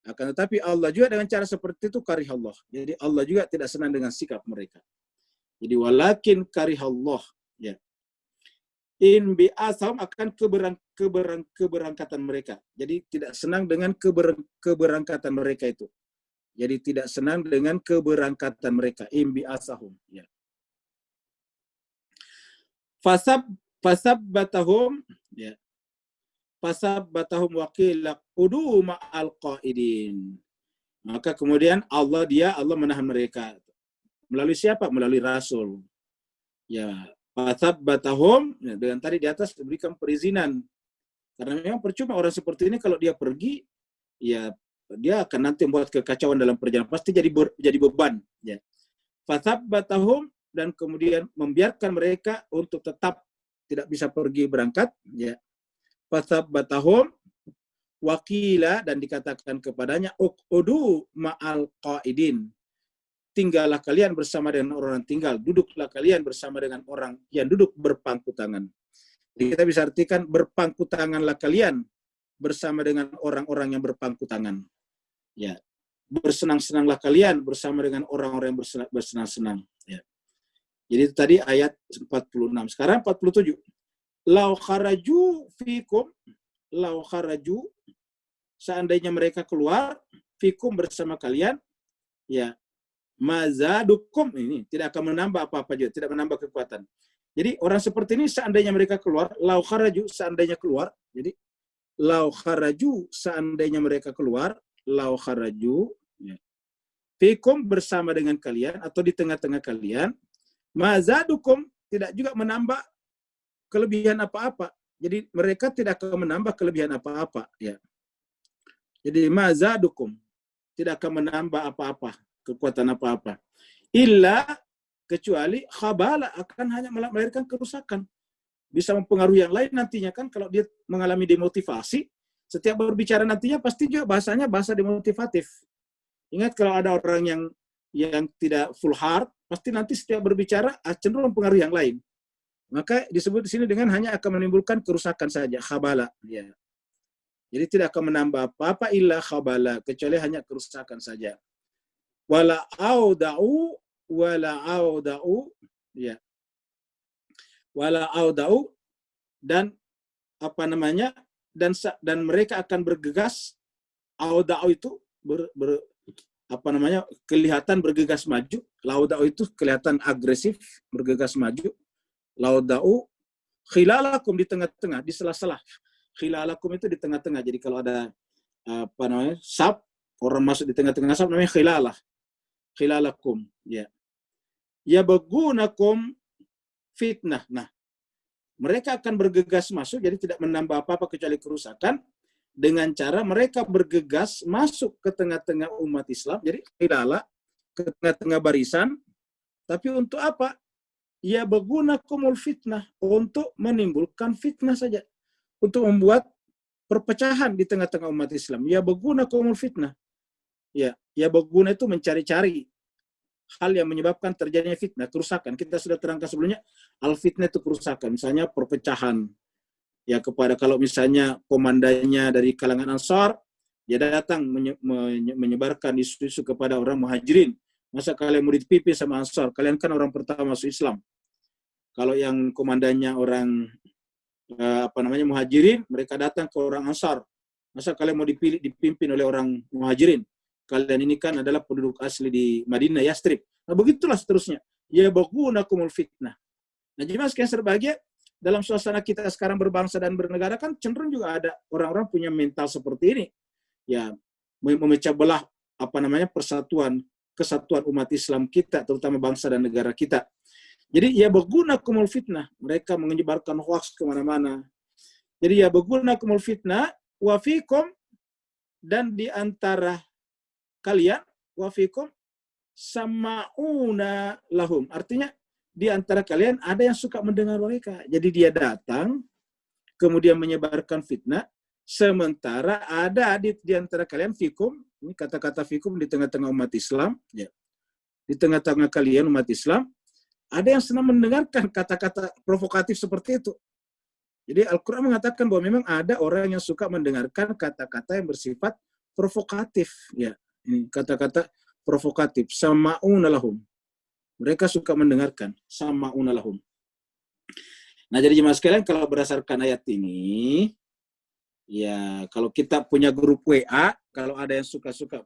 Akan tetapi Allah juga dengan cara seperti itu karihallah. Jadi Allah juga tidak senang dengan sikap mereka. Jadi walakin karihallah. Ya. In bi'asam akan keberangkatan mereka. Jadi tidak senang dengan keberangkatan mereka itu. Jadi tidak senang dengan keberangkatan mereka. Imbi asahum. Ya. Fasab batahum. Ya. Fasab batahum wakilak udu ma'al qaidin. Maka kemudian Allah menahan mereka. Melalui siapa? Melalui Rasul. Ya. Fasab batahum. Ya, dengan tadi di atas diberikan perizinan. Karena memang percuma orang seperti ini kalau dia pergi, ya dia akan nanti membuat kekacauan dalam perjalanan, pasti jadi beban. Ya. Fathabbatahum dan kemudian membiarkan mereka untuk tetap tidak bisa pergi berangkat. Ya. Fathabbatahum wakila dan dikatakan kepadanya uq'udu ma'al qaidin. Tinggallah kalian bersama dengan orang yang tinggal, duduklah kalian bersama dengan orang yang duduk berpangku tangan. Jadi kita bisa artikan berpangku tanganlah kalian bersama dengan orang-orang yang berpangku tangan. Ya, bersenang-senanglah kalian bersama dengan orang-orang yang bersenang-senang. Ya. Jadi itu tadi ayat 46. Sekarang 47. Lau kharaju fikum, lau kharaju, seandainya mereka keluar fikum bersama kalian, ya mazadukum ini tidak akan menambah apa-apa juga, tidak menambah kekuatan. Jadi orang seperti ini seandainya mereka keluar, lau kharaju seandainya keluar, jadi lau kharaju seandainya mereka keluar, lau kharaju ya. Fikum bersama dengan kalian atau di tengah-tengah kalian, mazadukum tidak juga menambah kelebihan apa-apa. Jadi mereka tidak akan menambah kelebihan apa-apa ya. Jadi mazadukum tidak akan menambah apa-apa, kekuatan apa-apa. Illa kecuali khabala akan hanya melahirkan kerusakan. Bisa mempengaruhi yang lain nantinya kan kalau dia mengalami demotivasi. Setiap berbicara nantinya pasti juga bahasanya bahasa demotivatif. Ingat kalau ada orang yang tidak full heart, pasti nanti setiap berbicara cenderung mempengaruhi yang lain. Maka disebut di sini dengan hanya akan menimbulkan kerusakan saja, khabala. Ya. Jadi tidak akan menambah apa-apa illa khabala, kecuali hanya kerusakan saja. Wala auda'u, ya. Wala auda'u dan apa namanya? Dan mereka akan bergegas. Auda'u itu kelihatan bergegas maju. Lauda'u itu kelihatan agresif, bergegas maju. Lauda'u khilalakum di tengah-tengah, di sela-sela. Khilalakum itu di tengah-tengah. Jadi kalau ada sab, orang masuk di tengah-tengah sab namanya khilalah. Khilalakum, ya. Ya bagunakum fitnah. Nah, mereka akan bergegas masuk, jadi tidak menambah apa-apa kecuali kerusakan, dengan cara mereka bergegas masuk ke tengah-tengah umat Islam, jadi khilalah, ke tengah-tengah barisan, Tapi untuk apa? Ya berguna kumul fitnah, untuk menimbulkan fitnah saja, untuk membuat perpecahan di tengah-tengah umat Islam. Ya berguna kumul fitnah. Ya berguna itu mencari-cari hal yang menyebabkan terjadinya fitnah, kerusakan. Kita sudah terangkan sebelumnya, al-fitnah itu kerusakan. Misalnya perpecahan. Ya kepada kalau misalnya komandannya dari kalangan Ansar, dia datang menyebarkan isu-isu kepada orang Muhajirin. Masa kalian mau dipimpin sama Ansar? Kalian kan orang pertama masuk Islam. Kalau yang komandannya orang Muhajirin, mereka datang ke orang Ansar. Masa kalian mau dipimpin oleh orang Muhajirin? Kalian ini kan adalah penduduk asli di Madinah, Yastrib. Nah begitulah seterusnya. Ya bagunakumul fitnah. Nah jadi mas yang berbahagia, dalam suasana kita sekarang berbangsa dan bernegara kan cenderung juga ada orang-orang punya mental seperti ini. Ya memecah belah kesatuan umat Islam kita, terutama bangsa dan negara kita. Jadi ya berguna kumul fitnah. Mereka menyebarkan hoax kemana-mana. Jadi ya berguna kumul fitnah. Wafikum, dan di antara kalian, wafikum sama'una lahum. Artinya di antara kalian ada yang suka mendengar mereka. Jadi dia datang, kemudian menyebarkan fitnah, sementara ada di antara kalian fikum, ini kata-kata fikum di tengah-tengah umat Islam, ya. Di tengah-tengah kalian umat Islam, ada yang senang mendengarkan kata-kata provokatif seperti itu. Jadi Al-Quran mengatakan bahwa memang ada orang yang suka mendengarkan kata-kata yang bersifat provokatif. Ya, ini kata-kata provokatif. Sama'una lahum. Mereka suka mendengarkan. Sama'una lahum. Nah jadi jemaah sekalian, kalau berdasarkan ayat ini, ya kalau kita punya grup WA, kalau ada yang suka-suka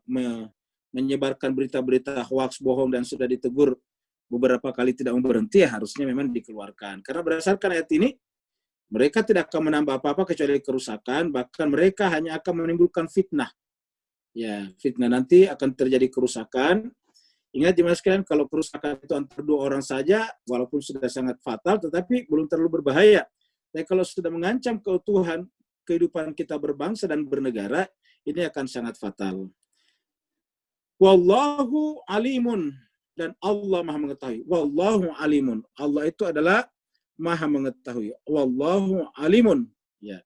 menyebarkan berita-berita hoax, bohong, dan sudah ditegur beberapa kali tidak mau berhenti, ya harusnya memang dikeluarkan. Karena berdasarkan ayat ini, mereka tidak akan menambah apa-apa kecuali kerusakan, bahkan mereka hanya akan menimbulkan fitnah. Ya, fitnah nanti akan terjadi kerusakan. Ingat jemaah sekalian, kalau kerusakan itu antara dua orang saja, walaupun sudah sangat fatal, tetapi belum terlalu berbahaya. Tapi kalau sudah mengancam keutuhan kehidupan kita berbangsa dan bernegara, ini akan sangat fatal. Wallahu alimun, dan Allah maha mengetahui. Wallahu alimun. Allah itu adalah maha mengetahui. Wallahu alimun. Ya.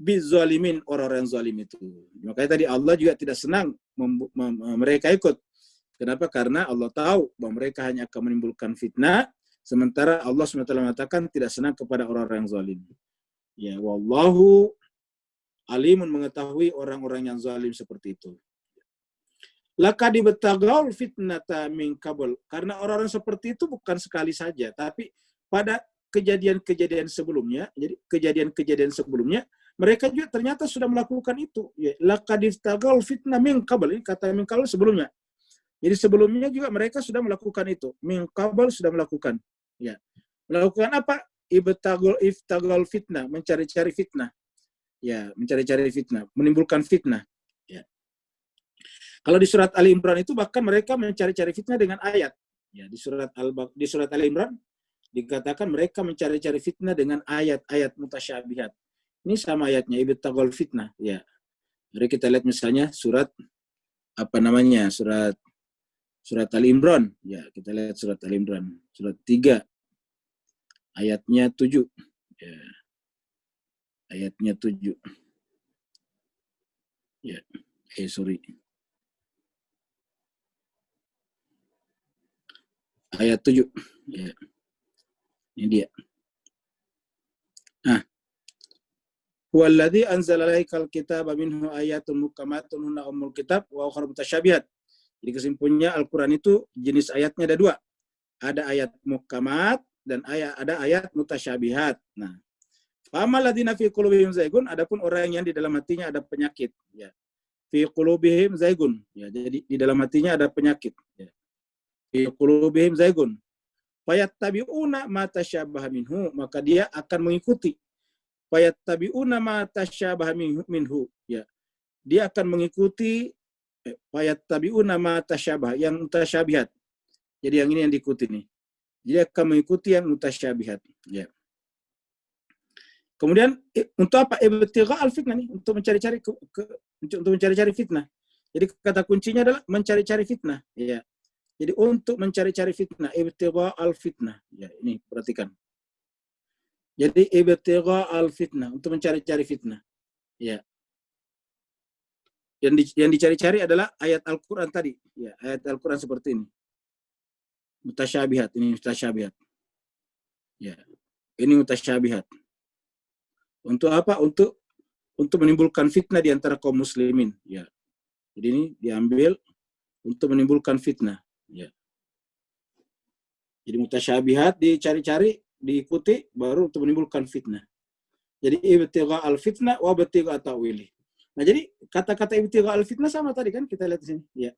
Bizalimin, orang-orang zalim itu. Makanya tadi Allah juga tidak senang mereka ikut. Kenapa? Karena Allah tahu bahwa mereka hanya akan menimbulkan fitnah, sementara Allah SWT mengatakan tidak senang kepada orang-orang yang zalim. Ya, wallahu alimun, mengetahui orang-orang yang zalim seperti itu. Laqad ibtaghaul fitnata min qabl. Karena orang-orang seperti itu bukan sekali saja, tapi pada kejadian-kejadian sebelumnya, jadi kejadian-kejadian sebelumnya, mereka juga ternyata sudah melakukan itu. Ya, laqad ibtaghaul fitnah min qabl. Ini kata min qabl sebelumnya. Jadi sebelumnya juga mereka sudah melakukan itu. Min qabl sudah melakukan. Ya. Melakukan apa? Ibtaghaul fitnah, mencari-cari fitnah. Ya, mencari-cari fitnah, menimbulkan fitnah. Ya. Kalau di surat Ali Imran itu bahkan mereka mencari-cari fitnah dengan ayat. Ya, di surat Ali Imran dikatakan mereka mencari-cari fitnah dengan ayat-ayat mutasyabihat. Ini sama ayatnya, ibtaghaul fitnah. Ya. Mari kita lihat misalnya surat surat Ali Imran. Ya, kita lihat surat Ali Imran, surat 3 ayatnya 7. Ya. Ayatnya 7. Ya. Ayat 7. Ya. Ini dia. Nah, huwallazi anzala alaikal kitaba minhu ayatun muhkamatun hunna ummul kitab wa ukhra mutasyabihat. Jadi kesimpulannya Al-Qur'an itu jenis ayatnya ada dua. Ada ayat muhkamat dan ada ayat mutasyabihat. Nah, famal ladzina fi qulubihim zaigun, adapun orang yang di dalam hatinya ada penyakit, ya. Fi qulubihim zaigun, ya. Jadi di dalam hatinya ada penyakit, ya. Fi qulubihim zaigun. Fayattabi'una ma tasyabaha minhu, maka dia akan mengikuti. Fayattabi'una ma tasyabaha minhu, ya. Dia akan mengikuti fayattabi'una ma tasyabaha, yang mutasyabihat. Jadi yang ini yang diikuti nih. Dia akan mengikuti yang mutasyabihat, ya. Kemudian untuk apa? Ibtigha al-fitnah nih, untuk mencari-cari fitnah. Jadi kata kuncinya adalah mencari-cari fitnah, ya. Jadi untuk mencari-cari fitnah, ibtigha al-fitnah. Ya, ini perhatikan. Jadi ibtigha al-fitnah, untuk mencari-cari fitnah. Ya. Yang dicari-cari adalah ayat Al-Qur'an tadi. Ya, ayat Al-Qur'an seperti ini. Mutasyabihat, ini mutasyabihat. Ya. Ini mutasyabihat. Untuk apa? Untuk menimbulkan fitnah di antara kaum muslimin. Ya. Jadi ini diambil untuk menimbulkan fitnah. Ya. Jadi mutasyabihat dicari-cari, diikuti, baru untuk menimbulkan fitnah. Jadi ibtigha al-fitnah wa ibtigha ta'wili. Nah, jadi kata-kata ibtigha al-fitnah sama tadi kan kita lihat di sini. Ya.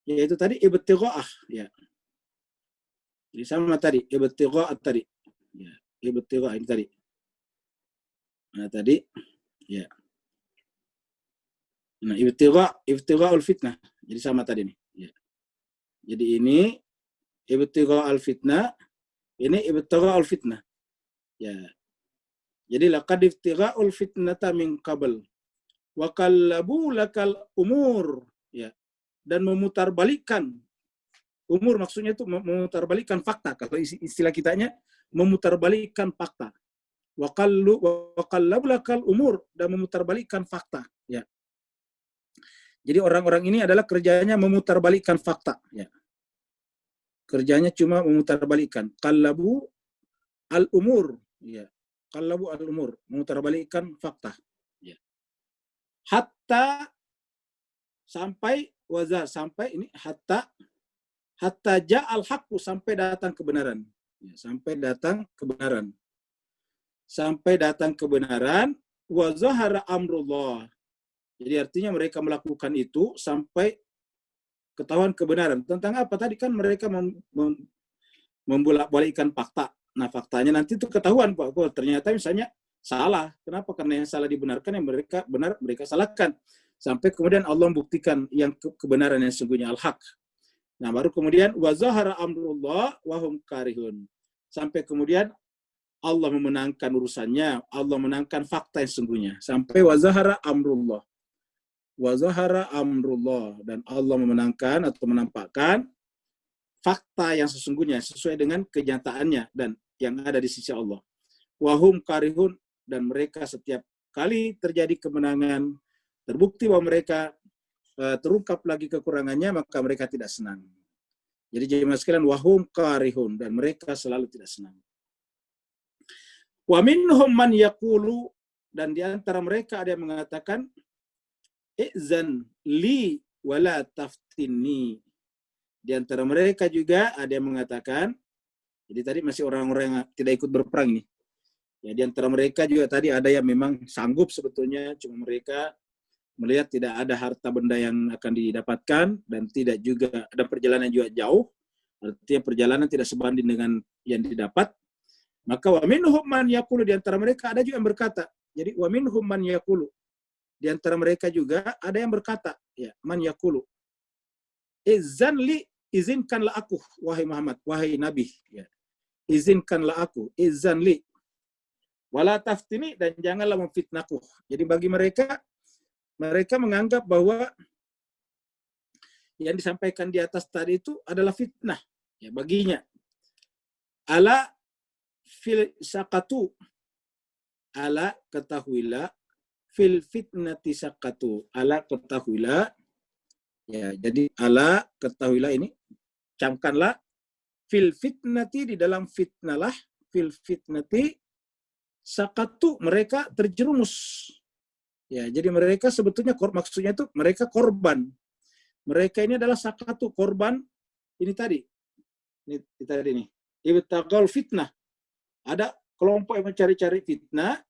Yaitu tadi ibtigha'ah. Ya. Jadi sama tadi, ibtigha tadi. Ya. Ibtigha ini tadi. Nah, tadi ya. Nah, ibtigha al-fitnah. Jadi sama tadi nih. Ya. Jadi ini ibtigha al-fitnah, ini ibtigha al-fitnah. Ya. Jadi laqad ibtigha'ul fitnata min qabl wa qallabu lakal umur, ya. Dan memutarbalikkan umur, maksudnya itu memutarbalikkan fakta. Kalau istilah kitanya memutarbalikkan fakta. Wa qallabu lakal umur, dan memutarbalikkan fakta, ya. Jadi orang-orang ini adalah kerjanya memutarbalikkan fakta, ya. Kerjanya cuma memutarbalikkan. Qallabu al-umur, ya. Qallabu al-umur, memutarbalikkan fakta. Ya. Hatta sampai ini hatta ja'al haqqu, sampai datang kebenaran. Ya, sampai datang kebenaran. Sampai datang kebenaran, wa zahara amrullah. Jadi artinya mereka melakukan itu sampai ketahuan kebenaran. Tentang apa? Tadi kan mereka membolak-balikkan fakta. Nah, faktanya nanti itu ketahuan, Pak. Oh, ternyata misalnya salah. Kenapa? Karena yang salah dibenarkan, yang mereka benar mereka salahkan. Sampai kemudian Allah membuktikan yang kebenaran yang sesungguhnya al-haq. Nah, baru kemudian wa zahara amrullah wa hum karihun. Sampai kemudian Allah memenangkan urusannya, Allah menangkan fakta yang sesungguhnya. Sampai wa zahara amrullah. Wa zahara amrullah, dan Allah memenangkan atau menampakkan fakta yang sesungguhnya sesuai dengan kenyataannya dan yang ada di sisi Allah. Wahum karihun, dan mereka setiap kali terjadi kemenangan, terbukti bahwa mereka terungkap lagi kekurangannya, maka mereka tidak senang. Jadi jemaah sekalian, wahum karihun, dan mereka selalu tidak senang. Wa minhum man yaqulu, dan di antara mereka ada yang mengatakan, izan li wala taftinni. Di antara mereka juga ada yang mengatakan, jadi tadi masih orang-orang yang tidak ikut berperang nih. Ya, di antara mereka juga tadi ada yang memang sanggup sebetulnya, cuma mereka melihat tidak ada harta benda yang akan didapatkan, dan tidak juga ada perjalanan juga jauh, artinya perjalanan tidak sebanding dengan yang didapat. Maka wa minhum man yaqulu, di antara mereka ada juga yang berkata. Jadi wa minhum man yaqulu, di antara mereka juga ada yang berkata, ya, man yaqulu, izan li, izinkanlah aku, wahai Muhammad, wahai Nabi, ya. Izinkanlah aku, izan li, wala taftini, dan janganlah memfitnahku. Jadi bagi mereka menganggap bahwa yang disampaikan di atas tadi itu adalah fitnah, ya, baginya. Ala fil sakatu, ala ketahuilah, fil fitnati sakatu, ala ketahuilah, ya. Jadi ala ketahuilah ini, camkanlah, fil fitnati, di dalam fitnalah, fil fitnati sakatu, mereka terjerumus. Ya, jadi mereka sebetulnya maksudnya itu mereka korban. Mereka ini adalah sakatu, korban. Ini tadi. Ini tadi nih. Ibtaghal fitnah. Ada kelompok yang mencari-cari fitnah,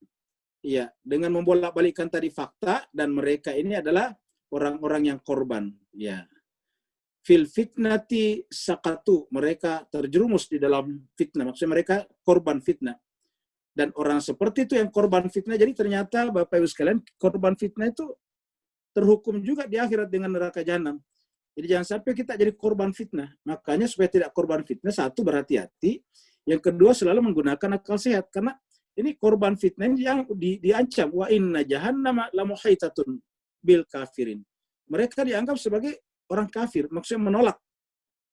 ya, dengan membolak-balikkan tadi fakta, dan mereka ini adalah orang-orang yang korban, ya. Fil fitnati sakatu, mereka terjerumus di dalam fitnah. Maksudnya mereka korban fitnah. Dan orang seperti itu yang korban fitnah, jadi ternyata Bapak Ibu sekalian, korban fitnah itu terhukum juga di akhirat dengan neraka jahanam. Jadi jangan sampai kita jadi korban fitnah. Makanya supaya tidak korban fitnah, satu, berhati-hati. Yang kedua, selalu menggunakan akal sehat. Karena ini korban fitnah yang diancam. Wa inna jahannama lamuhaitatun bil kafirin. Mereka dianggap sebagai orang kafir, maksudnya menolak.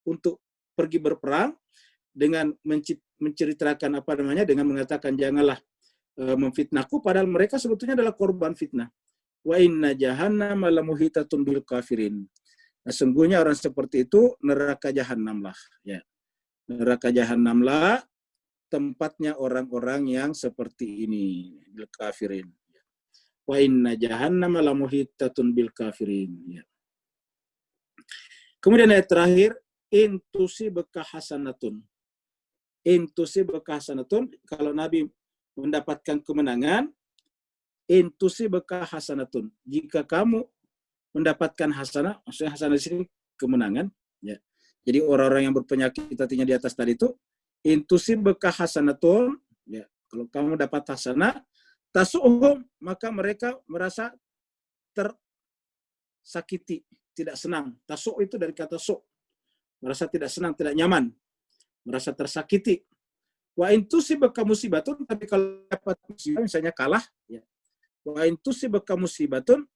untuk pergi berperang dengan menceritakan dengan mengatakan janganlah memfitnahku, padahal mereka sebetulnya adalah korban fitnah. Wa inna jahannama lamuhitatun bil kafirin. Nah, sungguhnya orang seperti itu neraka jahanam lah, ya. Neraka jahanam lah tempatnya orang-orang yang seperti ini, bil kafirin. Wa inna jahannama lamuhitatun bil kafirin, ya. Kemudian ayat terakhir, intusi bekah hasanatun. Intusi bekah hasanatun, kalau Nabi mendapatkan kemenangan, intusi bekah hasanatun. Jika kamu mendapatkan hasanah, maksudnya hasanah di sini kemenangan, ya. Jadi orang-orang yang berpenyakit hatinya di atas tadi itu, intusi bekah hasanatun, ya. Kalau kamu dapat hasanah, tasu'hum, maka mereka merasa tersakiti, tidak senang. Tasu' itu dari kata su', merasa tidak senang, tidak nyaman, merasa tersakiti. Wa intusi bekah musibatun, tapi kalau dapat musibah, misalnya kalah, ya. Wa intusi bekah musibatun,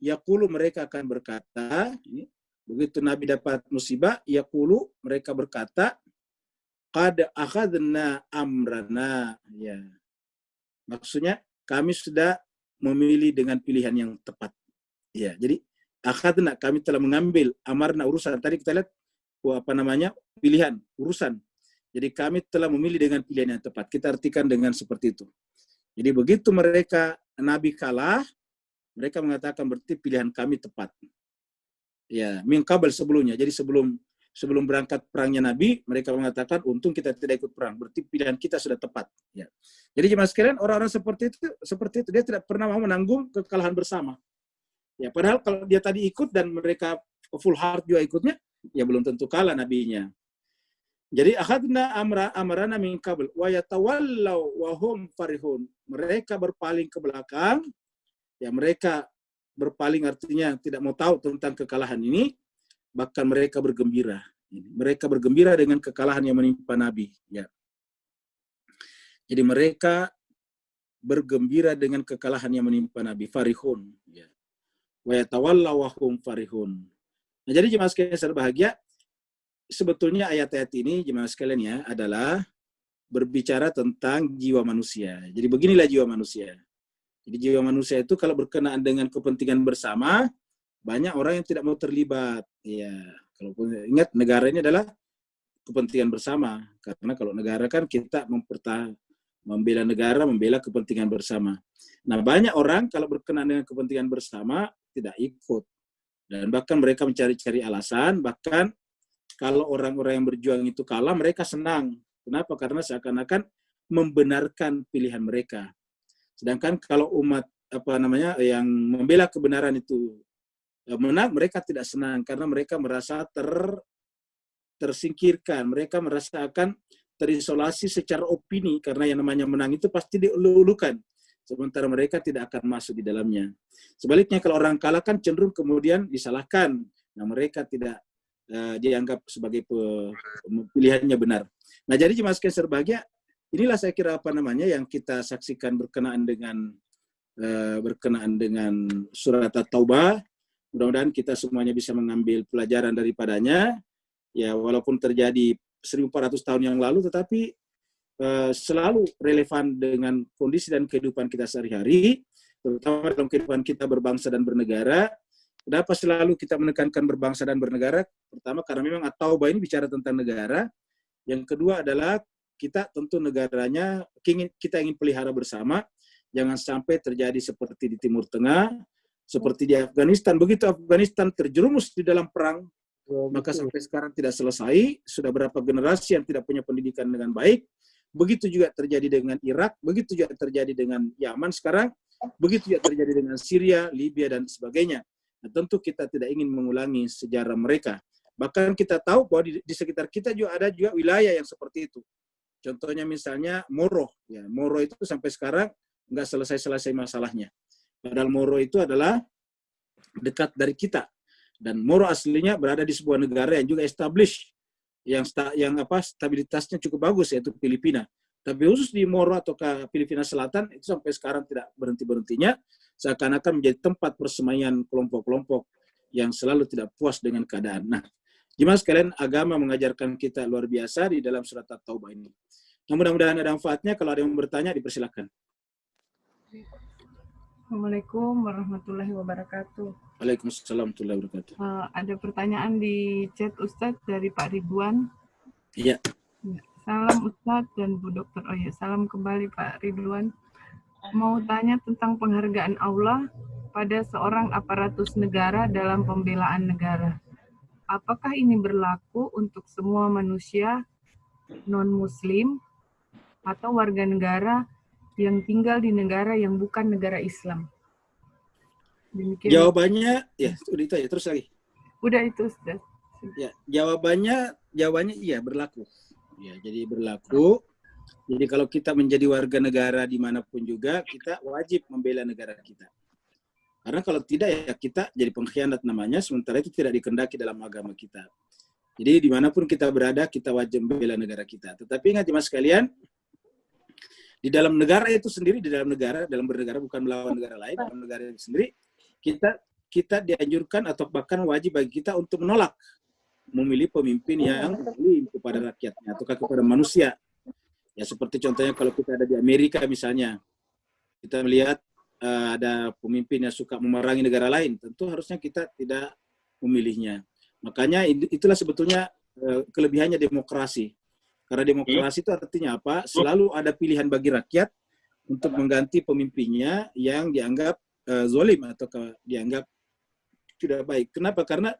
yaqulu, mereka akan berkata, ini, begitu Nabi dapat musibah, yaqulu, mereka berkata, qad akhadna amrana, ya. Maksudnya kami sudah memilih dengan pilihan yang tepat. Ya, jadi akhadna, kami telah mengambil, amarna, urusan. Tadi kita lihat pilihan, urusan. Jadi kami telah memilih dengan pilihan yang tepat. Kita artikan dengan seperti itu. Jadi begitu mereka Nabi kalah, mereka mengatakan berarti pilihan kami tepat. Ya, min qabl, sebelumnya. Jadi sebelum berangkat perangnya Nabi, mereka mengatakan untung kita tidak ikut perang, berarti pilihan kita sudah tepat. Ya. Jadi jemaah sekalian, orang-orang seperti itu dia tidak pernah mau menanggung kekalahan bersama. Ya, padahal kalau dia tadi ikut dan mereka full heart juga ikutnya, ya belum tentu kalah nabinya. Jadi akhadna amarana min qabl wa yatawallaw wa hum farihun. Mereka berpaling ke belakang. Ya, mereka berpaling artinya tidak mau tahu tentang kekalahan ini, bahkan mereka bergembira. Mereka bergembira dengan kekalahan yang menimpa Nabi, ya. Jadi mereka bergembira dengan kekalahan yang menimpa Nabi, farihun, ya. Wa yatawallaw wa hum farihun. Nah, jadi jemaah sekalian yang berbahagia, sebetulnya ayat-ayat ini jemaah sekalian ya adalah berbicara tentang jiwa manusia. Jadi beginilah jiwa manusia. Jadi jiwa manusia itu kalau berkenaan dengan kepentingan bersama, banyak orang yang tidak mau terlibat. Ya, kalau ingat negara ini adalah kepentingan bersama. Karena kalau negara kan kita membela negara, membela kepentingan bersama. Nah, banyak orang kalau berkenaan dengan kepentingan bersama tidak ikut. Dan bahkan mereka mencari-cari alasan, bahkan kalau orang-orang yang berjuang itu kalah, mereka senang. Kenapa? Karena seakan-akan membenarkan pilihan mereka. Sedangkan kalau umat yang membela kebenaran itu menang, mereka tidak senang karena mereka merasa tersingkirkan. Mereka merasa akan terisolasi secara opini karena yang namanya menang itu pasti diulu-ulukan. Sementara mereka tidak akan masuk di dalamnya. Sebaliknya kalau orang kalah kan cenderung kemudian disalahkan. Nah, mereka tidak dianggap sebagai pilihannya benar. Nah, jadi jemaah sekalian berbahagia, inilah saya kira yang kita saksikan berkenaan dengan surat At-Taubah. Mudah-mudahan kita semuanya bisa mengambil pelajaran daripadanya. Ya, walaupun terjadi 1400 tahun yang lalu, tetapi selalu relevan dengan kondisi dan kehidupan kita sehari-hari, terutama dalam kehidupan kita berbangsa dan bernegara. Kenapa selalu kita menekankan berbangsa dan bernegara? Pertama, karena memang At-Taubah ini bicara tentang negara. Yang kedua adalah kita tentu negaranya kita ingin pelihara bersama. Jangan sampai terjadi seperti di Timur Tengah, seperti di Afghanistan. Begitu Afghanistan terjerumus di dalam perang, maka sampai sekarang tidak selesai. Sudah berapa generasi yang tidak punya pendidikan dengan baik. Begitu juga terjadi dengan Irak, begitu juga terjadi dengan Yaman sekarang, begitu juga terjadi dengan Syria, Libya, dan sebagainya. Nah, tentu kita tidak ingin mengulangi sejarah mereka. Bahkan kita tahu bahwa di sekitar kita juga ada juga wilayah yang seperti itu. Contohnya misalnya Moro. Ya, Moro itu sampai sekarang nggak selesai-selesai masalahnya. Padahal Moro itu adalah dekat dari kita. Dan Moro aslinya berada di sebuah negara yang juga established, yang stabilitasnya cukup bagus, yaitu Filipina. Tapi khusus di Moro atau ke Filipina Selatan itu sampai sekarang tidak berhenti-berhentinya, seakan-akan menjadi tempat persemaian kelompok-kelompok yang selalu tidak puas dengan keadaan. Nah, Gimana sekalian, agama mengajarkan kita luar biasa di dalam surat At-Taubah ini. Nah, mudah-mudahan ada manfaatnya. Kalau ada yang bertanya, dipersilakan. Assalamualaikum warahmatullahi wabarakatuh. Waalaikumsalam warahmatullahi wabarakatuh. Ada pertanyaan di chat Ustadz dari Pak Ridwan. Iya. Salam Ustadz dan Bu Dokter. Oh ya, salam kembali Pak Ridwan. Mau tanya tentang penghargaan Allah pada seorang aparatus negara dalam pembelaan negara. Apakah ini berlaku untuk semua manusia non-Muslim atau warga negara yang tinggal di negara yang bukan negara Islam? Demikian. Jawabannya, ya udah itu ya, terus lagi. Udah itu Ustaz. Ya, jawabannya iya berlaku. Ya, jadi berlaku. Jadi kalau kita menjadi warga negara dimanapun juga, kita wajib membela negara kita. Karena kalau tidak ya kita jadi pengkhianat namanya, sementara itu tidak dikehendaki dalam agama kita. Jadi dimanapun kita berada, kita wajib membela negara kita. Tetapi ingat jemaah sekalian, di dalam negara itu sendiri, dalam bernegara bukan melawan negara lain, dalam negara itu sendiri, kita dianjurkan atau bahkan wajib bagi kita untuk menolak memilih pemimpin yang memilih kepada rakyatnya atau kepada manusia. Ya seperti contohnya kalau kita ada di Amerika misalnya, kita melihat ada pemimpin yang suka memerangi negara lain, tentu harusnya kita tidak memilihnya. Makanya itulah sebetulnya kelebihannya demokrasi. Karena demokrasi itu artinya apa? Selalu ada pilihan bagi rakyat untuk mengganti pemimpinnya yang dianggap zolim atau dianggap tidak baik. Kenapa? Karena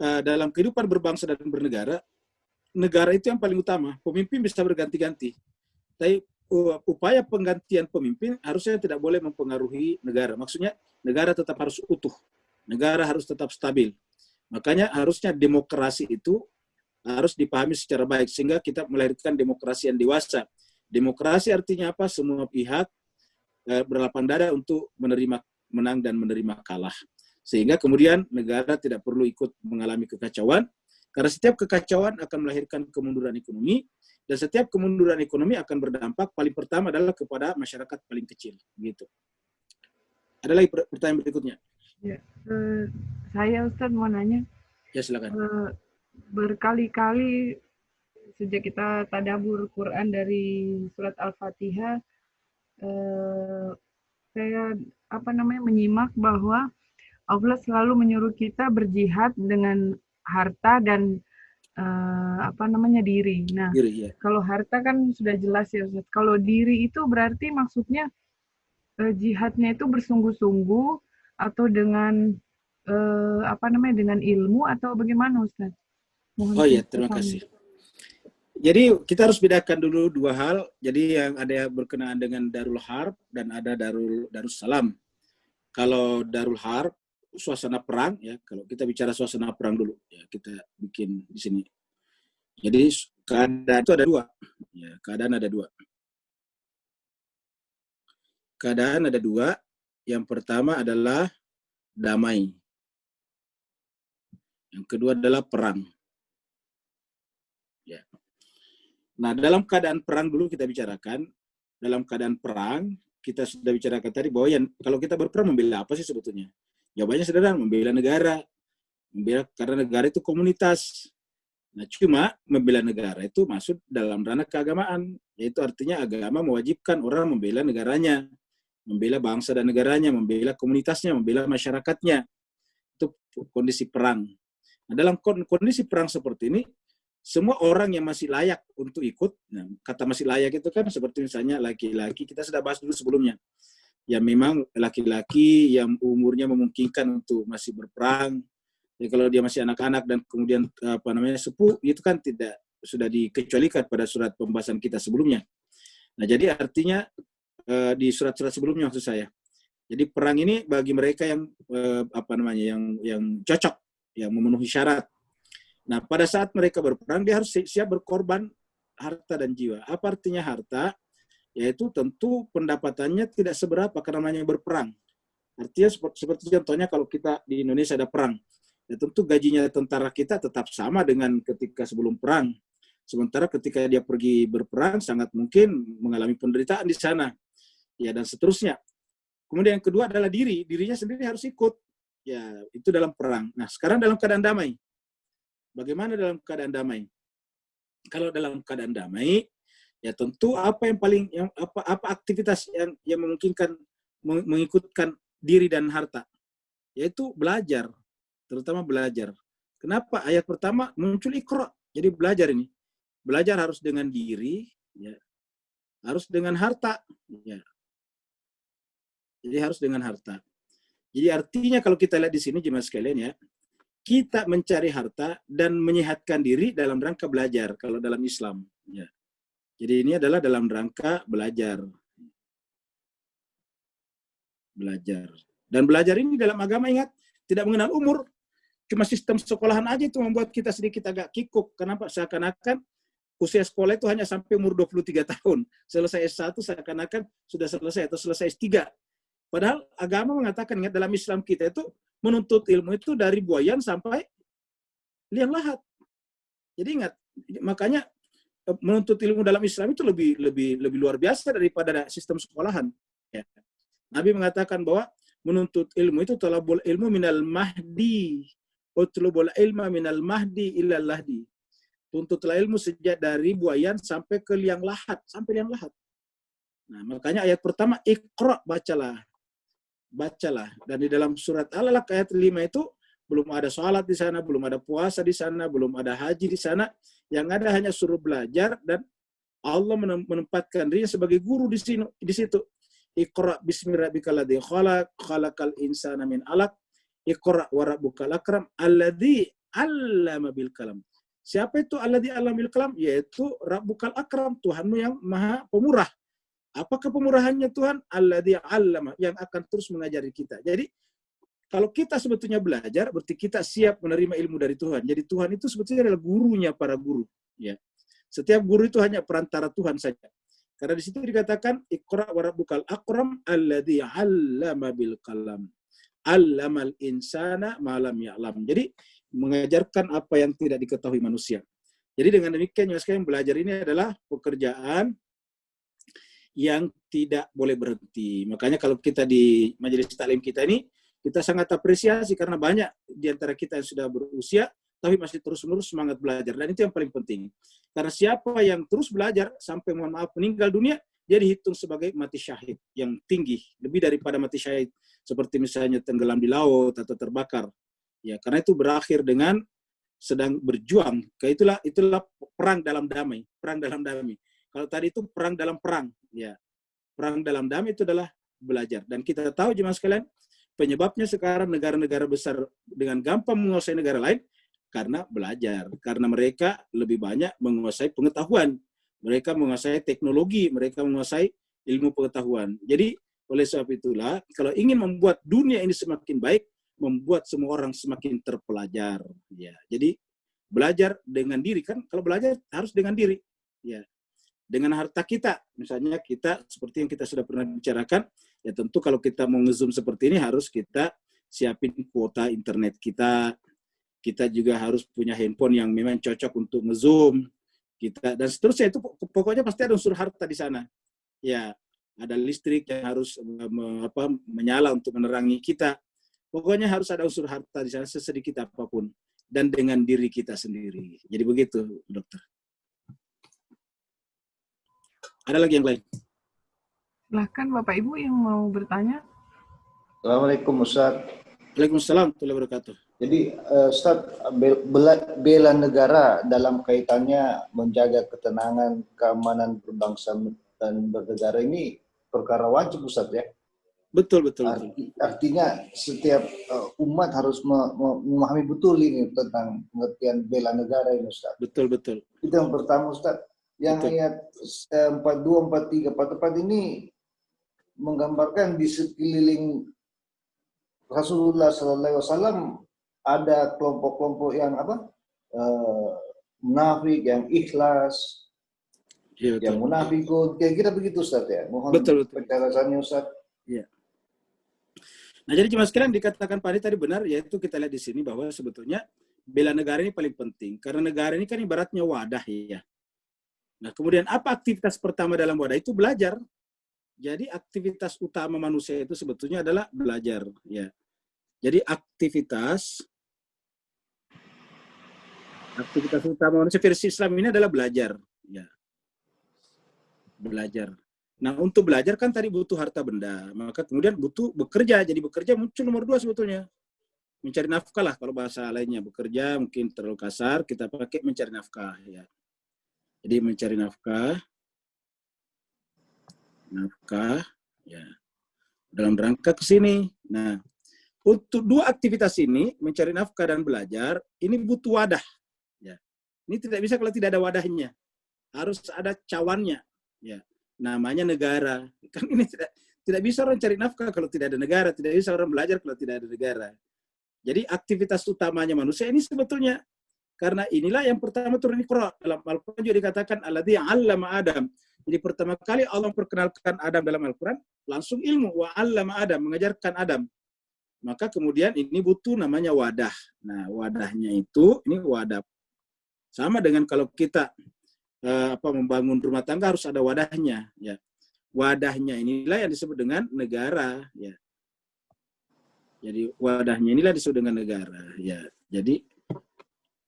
dalam kehidupan berbangsa dan bernegara, negara itu yang paling utama. Pemimpin bisa berganti-ganti. Tapi upaya penggantian pemimpin harusnya tidak boleh mempengaruhi negara. Maksudnya negara tetap harus utuh. Negara harus tetap stabil. Makanya harusnya demokrasi itu harus dipahami secara baik sehingga kita melahirkan demokrasi yang dewasa. Demokrasi artinya apa? Semua pihak berlapang dada untuk menerima menang dan menerima kalah. Sehingga kemudian negara tidak perlu ikut mengalami kekacauan, karena setiap kekacauan akan melahirkan kemunduran ekonomi, dan setiap kemunduran ekonomi akan berdampak paling pertama adalah kepada masyarakat paling kecil. Gitu. Ada lagi pertanyaan berikutnya? Ya, saya Ustadz mau nanya. Ya silakan. Berkali-kali sejak kita tadabbur Quran dari surat Al-Fatihah, saya menyimak bahwa Allah selalu menyuruh kita berjihad dengan harta dan diri. Nah, ya. Kalau harta kan sudah jelas ya Ustaz. Kalau diri itu berarti maksudnya jihadnya itu bersungguh-sungguh atau dengan dengan ilmu atau bagaimana Ustaz? Oh iya, terima kasih. Jadi kita harus bedakan dulu dua hal. Jadi yang ada berkenaan dengan Darul Harb dan ada Darussalam. Kalau Darul Harb, suasana perang ya. Kalau kita bicara suasana perang dulu ya, kita bikin di sini. Jadi keadaan itu ada dua. Ya, keadaan ada dua. Keadaan ada dua. Yang pertama adalah damai. Yang kedua adalah perang. Ya. Nah, dalam keadaan perang dulu kita bicarakan. Dalam keadaan perang, kita sudah bicarakan tadi bahwa kalau kita berperang membela apa sih sebetulnya? Jawabannya sederhana, membela negara. Karena negara itu komunitas. Nah, cuma membela negara itu masuk dalam ranah keagamaan. Yaitu artinya agama mewajibkan orang membela negaranya. Membela bangsa dan negaranya, membela komunitasnya, membela masyarakatnya. Itu kondisi perang. Nah, dalam kondisi perang seperti ini, semua orang yang masih layak untuk ikut, nah, kata masih layak itu kan seperti misalnya laki-laki, kita sudah bahas dulu sebelumnya, ya memang laki-laki yang umurnya memungkinkan untuk masih berperang, ya kalau dia masih anak-anak dan kemudian sepuh, itu kan tidak sudah dikecualikan pada surat pembahasan kita sebelumnya. Nah jadi artinya di surat-surat sebelumnya maksud saya, jadi perang ini bagi mereka yang yang cocok, yang memenuhi syarat. Nah, pada saat mereka berperang, dia harus siap berkorban harta dan jiwa. Apa artinya harta? Yaitu tentu pendapatannya tidak seberapa karena namanya berperang. Artinya seperti contohnya kalau kita di Indonesia ada perang, ya tentu gajinya tentara kita tetap sama dengan ketika sebelum perang. Sementara ketika dia pergi berperang, sangat mungkin mengalami penderitaan di sana. Ya, dan seterusnya. Kemudian yang kedua adalah dirinya sendiri harus ikut. Ya, itu dalam perang. Nah, sekarang dalam keadaan damai. Bagaimana dalam keadaan damai? Kalau dalam keadaan damai, ya tentu apa aktivitas yang memungkinkan mengikutkan diri dan harta, yaitu belajar, terutama belajar. Kenapa? Ayat pertama muncul Iqra, jadi belajar ini. Belajar harus dengan diri, ya. Harus dengan harta, ya. Jadi harus dengan harta. Jadi artinya kalau kita lihat di sini jemaah sekalian ya, kita mencari harta dan menyehatkan diri dalam rangka belajar kalau dalam Islam, ya. Jadi ini adalah dalam rangka belajar. Belajar. Dan belajar ini dalam agama, ingat, tidak mengenal umur. Cuma sistem sekolahan aja itu membuat kita sedikit agak kikuk. Kenapa? Seakan-akan usia sekolah itu hanya sampai umur 23 tahun. Selesai S1 seakan-akan sudah selesai atau selesai S3. Padahal agama mengatakan, ingat, dalam Islam kita itu menuntut ilmu itu dari buayan sampai liang lahat. Jadi ingat, makanya menuntut ilmu dalam Islam itu lebih luar biasa daripada sistem sekolahan. Ya. Nabi mengatakan bahwa menuntut ilmu itu talabul ilmu minal mahdi, utlubul ilma minal mahdi ilal lahdi. Tuntutlah ilmu sejak dari buayan sampai ke liang lahat, sampai liang lahat. Nah, makanya ayat pertama Iqra, bacalah. Bacalah. Dan di dalam surat Al-Alaq ayat 5 itu belum ada sholat di sana, belum ada puasa di sana, belum ada haji di sana. Yang ada hanya suruh belajar, dan Allah menempatkan dirinya sebagai guru di situ. Iqra bismi rabbikal ladzi khalaq, khalaqal insana min 'alaq. Iqra wa rabbukal akram alladzi 'allama bil kalam. Siapa itu alladzi 'allama bil kalam? Yaitu Rabbukal akram, Tuhanmu yang Maha Pemurah. Apakah pemurahannya Tuhan? Alladzi 'allama, yang akan terus mengajari kita. Jadi kalau kita sebetulnya belajar, berarti kita siap menerima ilmu dari Tuhan. Jadi Tuhan itu sebetulnya adalah gurunya para guru. Ya. Setiap guru itu hanya perantara Tuhan saja. Karena di situ dikatakan Iqra wa rabbukal akram alladzi 'allama bil qalam. 'Allamal insana ma lam ya'lam. Jadi mengajarkan apa yang tidak diketahui manusia. Jadi dengan demikian yang belajar ini adalah pekerjaan yang tidak boleh berhenti. Makanya kalau kita di majelis taklim kita ini, kita sangat apresiasi karena banyak di antara kita yang sudah berusia tapi masih terus-menerus semangat belajar. Dan itu yang paling penting. Karena siapa yang terus belajar sampai, mohon maaf, meninggal dunia, dia dihitung sebagai mati syahid yang tinggi, lebih daripada mati syahid seperti misalnya tenggelam di laut atau terbakar. Ya, karena itu berakhir dengan sedang berjuang. Itulah perang dalam damai, perang dalam damai. Kalau tadi itu perang dalam perang, ya. Perang dalam damai itu adalah belajar. Dan kita tahu jemaah sekalian, penyebabnya sekarang negara-negara besar dengan gampang menguasai negara lain karena belajar. Karena mereka lebih banyak menguasai pengetahuan. Mereka menguasai teknologi, mereka menguasai ilmu pengetahuan. Jadi oleh sebab itulah, kalau ingin membuat dunia ini semakin baik, membuat semua orang semakin terpelajar. Ya, jadi belajar dengan diri, kan? Kalau belajar harus dengan diri. Ya, dengan harta kita. Misalnya kita, seperti yang kita sudah pernah bicarakan, ya tentu kalau kita mau nge-zoom seperti ini harus kita siapin kuota internet kita. Kita juga harus punya handphone yang memang cocok untuk nge-zoom. Kita dan seterusnya, itu pokoknya pasti ada unsur harta di sana. Ya, ada listrik yang harus menyala untuk menerangi kita. Pokoknya harus ada unsur harta di sana sesedikit apapun, dan dengan diri kita sendiri. Jadi begitu, dokter. Ada lagi yang lain? Silahkan Bapak Ibu yang mau bertanya. Assalamualaikum Ustaz. Waalaikumsalam warahmatullahi wabarakatuh. Jadi Ustaz, bela negara dalam kaitannya menjaga ketenangan, keamanan berbangsa dan bernegara ini perkara wajib Ustaz ya? Betul. Artinya setiap umat harus memahami betul ini tentang pengertian bela negara ini Ustaz. Betul. Itu yang pertama Ustaz. Yang ayat 42, 43, 44 ini menggambarkan di sekeliling Rasulullah SAW ada kelompok-kelompok yang munafik, yang ikhlas, ya, yang munafikun, kira-kira begitu Ustaz ya. Mohon penjelasannya Ustaz. Ya. Nah, jadi cuma sekarang dikatakan Pak Adi tadi benar, yaitu kita lihat di sini bahwa sebetulnya bela negara ini paling penting. Karena negara ini kan ibaratnya wadah ya. Nah, kemudian apa aktivitas pertama dalam wadah itu? Belajar. Jadi aktivitas utama manusia itu sebetulnya adalah belajar. Ya. Jadi aktivitas Aktivitas utama manusia versi Islam ini adalah belajar. Ya, belajar. Nah, untuk belajar kan tadi butuh harta benda, maka kemudian butuh bekerja. Jadi bekerja muncul nomor 2 sebetulnya. Mencari nafkah lah kalau bahasa lainnya. Bekerja mungkin terlalu kasar, kita pakai mencari nafkah. Ya. Jadi mencari nafkah, ya, dalam rangka ke sini. Nah, untuk 2 aktivitas ini, mencari nafkah dan belajar, ini butuh wadah. Ya. Ini tidak bisa kalau tidak ada wadahnya. Harus ada cawannya. Ya. Namanya negara. Kan ini tidak bisa orang cari nafkah kalau tidak ada negara, tidak bisa orang belajar kalau tidak ada negara. Jadi aktivitas utamanya manusia ini sebetulnya, karena inilah yang pertama turun Iqra. Dalam Al-Quran juga dikatakan alladzi 'allama Adam. Jadi pertama kali Allah memperkenalkan Adam dalam Al-Quran, langsung ilmu, wa 'allama Adam, mengajarkan Adam. Maka kemudian ini butuh namanya wadah. Nah, wadahnya itu, ini wadah. Sama dengan kalau kita membangun rumah tangga harus ada wadahnya. Ya. Wadahnya inilah yang disebut dengan negara. Ya. Jadi wadahnya inilah disebut dengan negara. Ya. Jadi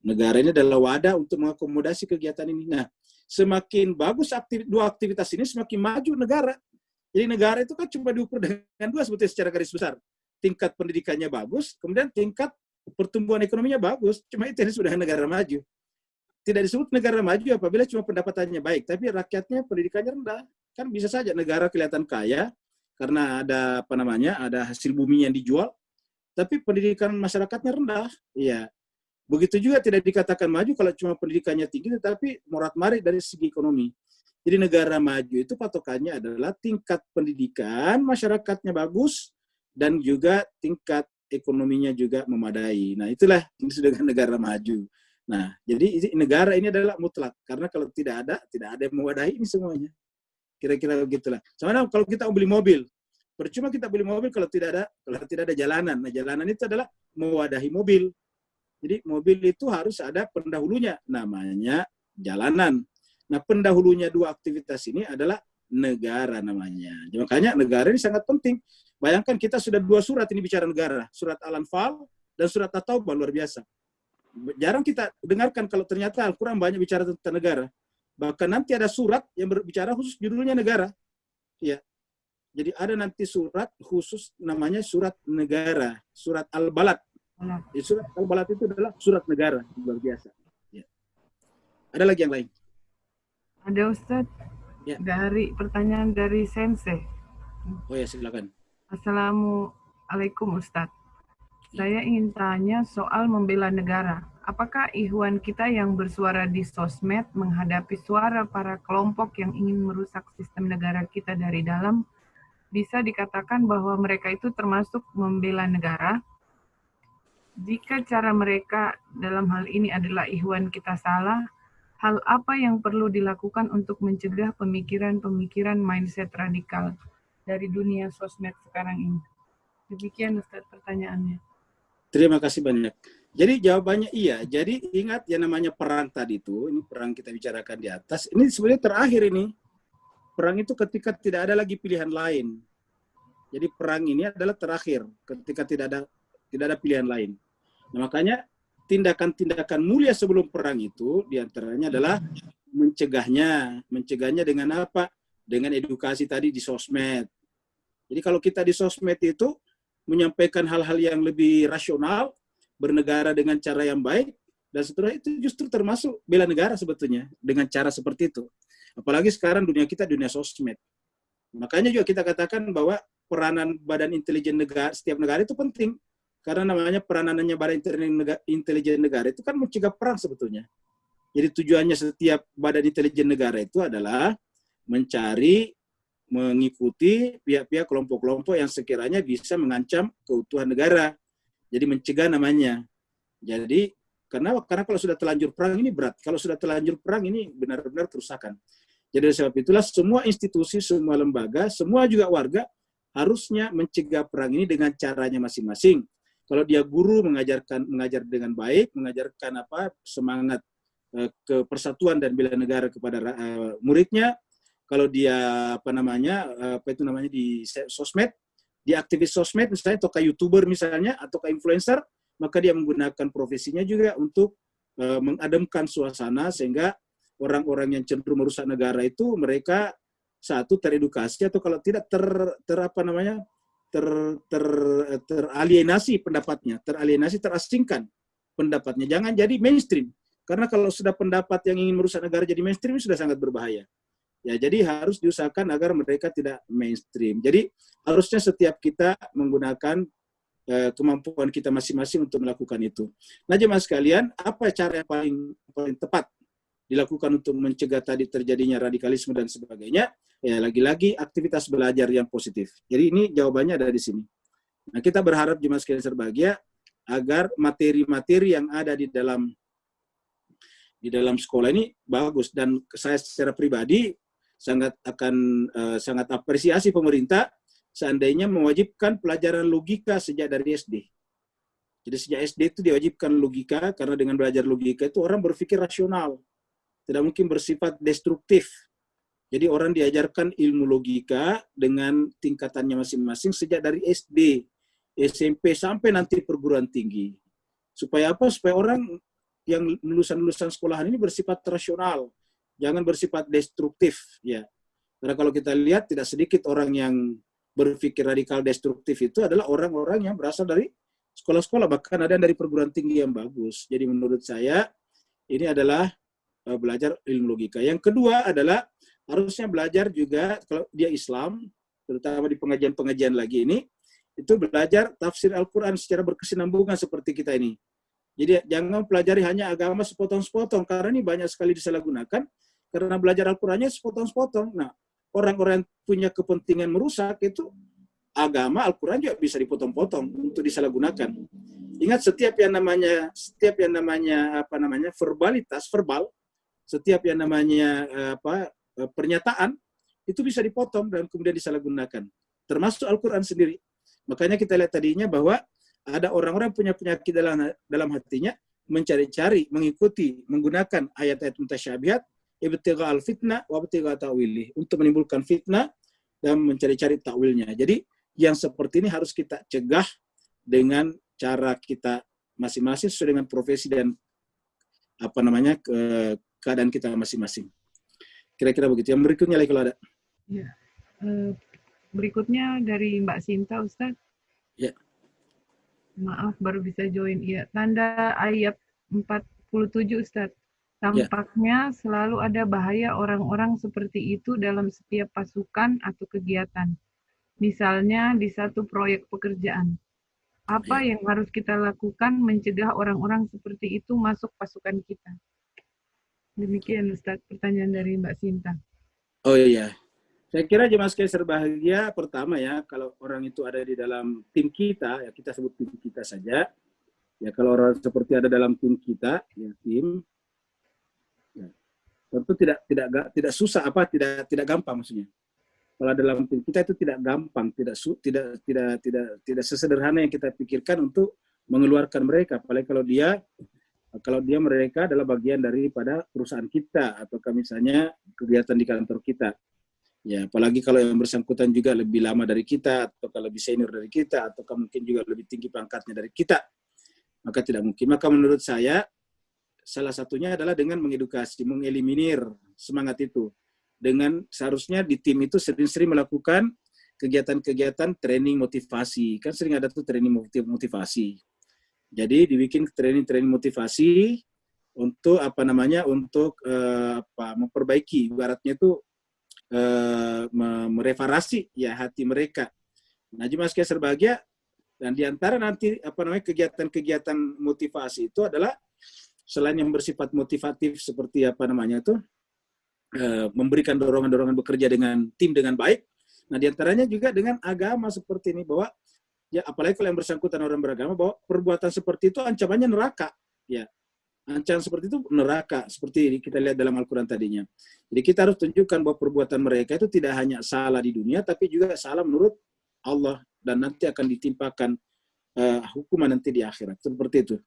negara ini adalah wadah untuk mengakomodasi kegiatan ini. Nah, semakin bagus 2 aktivitas ini, semakin maju negara. Jadi negara itu kan cuma diukur dengan 2 sebetulnya secara garis besar. Tingkat pendidikannya bagus, kemudian tingkat pertumbuhan ekonominya bagus. Cuma itu yang sudah negara maju. Tidak disebut negara maju apabila cuma pendapatannya baik, tapi rakyatnya pendidikannya rendah. Kan bisa saja negara kelihatan kaya karena ada ada hasil bumi yang dijual, tapi pendidikan masyarakatnya rendah. Iya. Begitu juga tidak dikatakan maju kalau cuma pendidikannya tinggi, tetapi morat-marit dari segi ekonomi. Jadi negara maju itu patokannya adalah tingkat pendidikan masyarakatnya bagus dan juga tingkat ekonominya juga memadai. Nah, itulah ini sudah negara maju. Nah, jadi negara ini adalah mutlak. Karena kalau tidak ada yang mewadahi ini semuanya. Kira-kira begitulah. Sama kalau kita beli mobil. Percuma kita beli mobil kalau tidak ada jalanan. Nah, jalanan itu adalah mewadahi mobil. Jadi mobil itu harus ada pendahulunya. Namanya jalanan. Nah, pendahulunya 2 aktivitas ini adalah negara namanya. Makanya negara ini sangat penting. Bayangkan kita sudah 2 surat ini bicara negara. Surat Al-Anfal dan surat At-Taubah, luar biasa. Jarang kita dengarkan kalau ternyata Al-Quran banyak bicara tentang negara. Bahkan nanti ada surat yang berbicara khusus judulnya negara. Ya. Jadi ada nanti surat khusus namanya surat negara. Surat Al-Balad. Surat Al-Balad itu adalah surat negara. Luar biasa. Ya. Ada lagi yang lain? Ada Ustaz. Ya. Dari pertanyaan dari Sensei. Oh ya, silakan. Assalamualaikum Ustaz. Saya ingin tanya soal membela negara. Apakah ikhwan kita yang bersuara di sosmed menghadapi suara para kelompok yang ingin merusak sistem negara kita dari dalam, bisa dikatakan bahwa mereka itu termasuk membela negara? Jika cara mereka dalam hal ini adalah ikhwan kita salah, hal apa yang perlu dilakukan untuk mencegah pemikiran-pemikiran mindset radikal dari dunia sosmed sekarang ini? Demikian Ustaz pertanyaannya. Terima kasih banyak. Jadi jawabannya iya. Jadi ingat yang namanya perang tadi itu, ini perang kita bicarakan di atas, ini sebenarnya terakhir ini. Perang itu ketika tidak ada lagi pilihan lain. Jadi perang ini adalah terakhir ketika tidak ada pilihan lain. Nah, makanya tindakan-tindakan mulia sebelum perang itu diantaranya adalah mencegahnya. Mencegahnya dengan apa? Dengan edukasi tadi di sosmed. Jadi kalau kita di sosmed itu menyampaikan hal-hal yang lebih rasional, bernegara dengan cara yang baik, dan seterusnya itu justru termasuk bela negara sebetulnya, dengan cara seperti itu. Apalagi sekarang dunia kita dunia sosmed. Makanya juga kita katakan bahwa peranan badan intelijen negara, setiap negara itu penting. Karena namanya peranannya badan intelijen negara itu kan mencegah perang sebetulnya. Jadi tujuannya setiap badan intelijen negara itu adalah mencari, mengikuti pihak-pihak kelompok-kelompok yang sekiranya bisa mengancam keutuhan negara. Jadi mencegah namanya. Jadi karena kalau sudah terlanjur perang ini berat. Kalau sudah terlanjur perang ini benar-benar kerusakan. Jadi sebab itulah semua institusi, semua lembaga, semua juga warga harusnya mencegah perang ini dengan caranya masing-masing. Kalau dia guru mengajar dengan baik, mengajarkan semangat kepersatuan dan bela negara kepada muridnya. Kalau dia di sosmed, dia aktivis sosmed misalnya, atau kayak YouTuber misalnya, atau kayak influencer, maka dia menggunakan profesinya juga untuk mengademkan suasana sehingga orang-orang yang cenderung merusak negara itu mereka satu teredukasi atau kalau tidak teralienasi pendapatnya, terasingkan pendapatnya. Jangan jadi mainstream. Karena kalau sudah pendapat yang ingin merusak negara jadi mainstream sudah sangat berbahaya. Ya, jadi harus diusahakan agar mereka tidak mainstream. Jadi harusnya setiap kita menggunakan kemampuan kita masing-masing untuk melakukan itu. Nah, jemaah sekalian, apa cara yang paling tepat dilakukan untuk mencegah tadi terjadinya radikalisme dan sebagainya? Ya, lagi-lagi aktivitas belajar yang positif. Jadi ini jawabannya ada di sini. Nah, kita berharap jemaah sekalian berbahagia agar materi-materi yang ada di dalam sekolah ini bagus, dan saya secara pribadi sangat apresiasi pemerintah seandainya mewajibkan pelajaran logika sejak dari SD. Jadi sejak SD itu diwajibkan logika, karena dengan belajar logika itu orang berpikir rasional, tidak mungkin bersifat destruktif. Jadi orang diajarkan ilmu logika dengan tingkatannya masing-masing sejak dari SD, SMP, sampai nanti perguruan tinggi. Supaya apa? Supaya orang yang lulusan-lulusan sekolahan ini bersifat rasional, jangan bersifat destruktif. Ya. Karena kalau kita lihat tidak sedikit orang yang berpikir radikal destruktif itu adalah orang-orang yang berasal dari sekolah-sekolah, bahkan ada dari perguruan tinggi yang bagus. Jadi menurut saya ini adalah belajar ilmu logika. Yang kedua adalah harusnya belajar juga, kalau dia Islam, terutama di pengajian-pengajian lagi ini, itu belajar tafsir Al-Quran secara berkesinambungan seperti kita ini. Jadi jangan pelajari hanya agama sepotong-sepotong, karena ini banyak sekali disalahgunakan, karena belajar Al-Qurannya sepotong-sepotong. Nah, orang-orang yang punya kepentingan merusak itu agama, Al-Quran juga bisa dipotong-potong untuk disalahgunakan. Ingat, setiap yang namanya verbal, setiap yang namanya pernyataan itu bisa dipotong dan kemudian disalahgunakan, termasuk Al-Quran sendiri. Makanya kita lihat tadinya bahwa ada orang-orang punya penyakit dalam hatinya, mencari-cari, mengikuti, menggunakan ayat-ayat mutasyabihat, ibtigha al-fitnah wa ibtigha ta'wilih, untuk menimbulkan fitnah dan mencari-cari takwilnya. Jadi yang seperti ini harus kita cegah dengan cara kita masing-masing sesuai dengan profesi dan keadaan kita masing-masing. Kira-kira begitu. Yang berikutnya lagi kalau ada. Ya. Berikutnya dari Mbak Sinta, Ustaz. Ya. Maaf, baru bisa join. Ya, tanda ayat 47, Ustaz. Tampaknya selalu ada bahaya orang-orang seperti itu dalam setiap pasukan atau kegiatan. Misalnya di satu proyek pekerjaan. Apa yang harus kita lakukan mencegah orang-orang seperti itu masuk pasukan kita? Demikian, Ustaz, pertanyaan dari Mbak Sinta. Oh iya. Saya kira jemaah sekalian berbahagia, pertama ya, kalau orang itu ada di dalam tim kita, ya kita sebut tim kita saja. Ya kalau orang seperti ada dalam tim kita, ya tim, ya, tentu tidak susah, tidak gampang maksudnya. Kalau dalam tim kita itu tidak gampang, tidak sesederhana yang kita pikirkan untuk mengeluarkan mereka. Apalagi kalau dia mereka adalah bagian daripada perusahaan kita, atau misalnya kegiatan di kantor kita. Ya, apalagi kalau yang bersangkutan juga lebih lama dari kita, atau lebih senior dari kita, atau mungkin juga lebih tinggi pangkatnya dari kita, maka tidak mungkin. Maka menurut saya, salah satunya adalah dengan mengedukasi, mengeliminir semangat itu. Dengan seharusnya di tim itu sering-sering melakukan kegiatan-kegiatan training motivasi. Kan sering ada tuh training motivasi. Jadi dibikin training motivasi untuk memperbaiki, ibaratnya itu mereparasi ya hati mereka. Nah, jemaah sekalian berbahagia, dan diantara nanti kegiatan-kegiatan motivasi itu adalah selain yang bersifat motivatif seperti memberikan dorongan-dorongan bekerja dengan tim dengan baik. Nah, diantaranya juga dengan agama seperti ini, bahwa ya apalagi kalau yang bersangkutan orang beragama, bahwa perbuatan seperti itu ancamannya neraka. Ya, ancaman seperti itu neraka, seperti kita lihat dalam Al-Quran tadinya. Jadi kita harus tunjukkan bahwa perbuatan mereka itu tidak hanya salah di dunia, tapi juga salah menurut Allah, dan nanti akan ditimpakan hukuman nanti di akhirat. Seperti itu.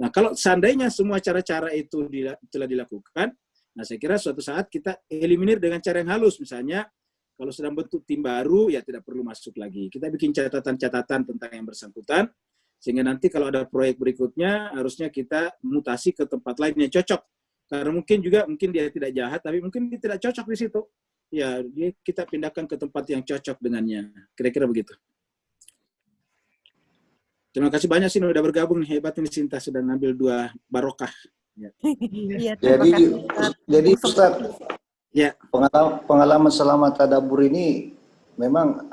Nah, kalau seandainya semua cara-cara itu telah dilakukan, nah saya kira suatu saat kita eliminir dengan cara yang halus. Misalnya, kalau sedang bentuk tim baru, ya tidak perlu masuk lagi. Kita bikin catatan-catatan tentang yang bersangkutan, Sehingga nanti kalau ada proyek berikutnya, harusnya kita mutasi ke tempat lain yang cocok. Karena mungkin dia tidak jahat, tapi mungkin dia tidak cocok di situ. Ya, kita pindahkan ke tempat yang cocok dengannya. Kira-kira begitu. Terima kasih banyak sih udah bergabung. Hebat ini Sinta, sudah ngambil 2 barokah. Ya. Iya, Jadi Ustaz, Ya. pengalaman selama tadabbur ini memang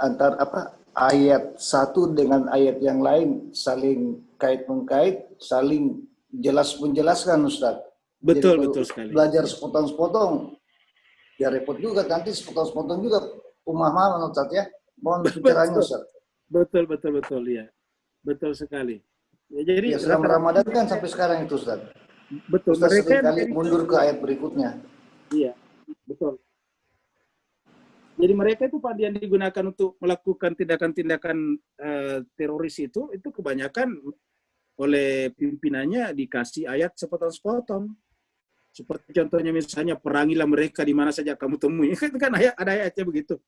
ayat satu dengan ayat yang lain saling kait-mengkait, saling jelas menjelaskan Ustaz. Betul, jadi, betul sekali. Belajar sepotong-sepotong, ya repot juga nanti sepotong-sepotong juga pemahaman Ustaz ya. Mohon bicaranya Ustaz. Betul, ya. Betul sekali. Ya, jadi ya, selama Ramadan kan sampai sekarang itu Ustaz. Betul. Ustaz Mereka kali mundur ke ayat berikutnya. Iya, betul. Jadi mereka itu Pak yang digunakan untuk melakukan tindakan-tindakan teroris itu kebanyakan oleh pimpinannya dikasih ayat sepotong-sepotong. Seperti contohnya misalnya perangilah mereka di mana saja kamu temui. Itu kan ada ayatnya begitu.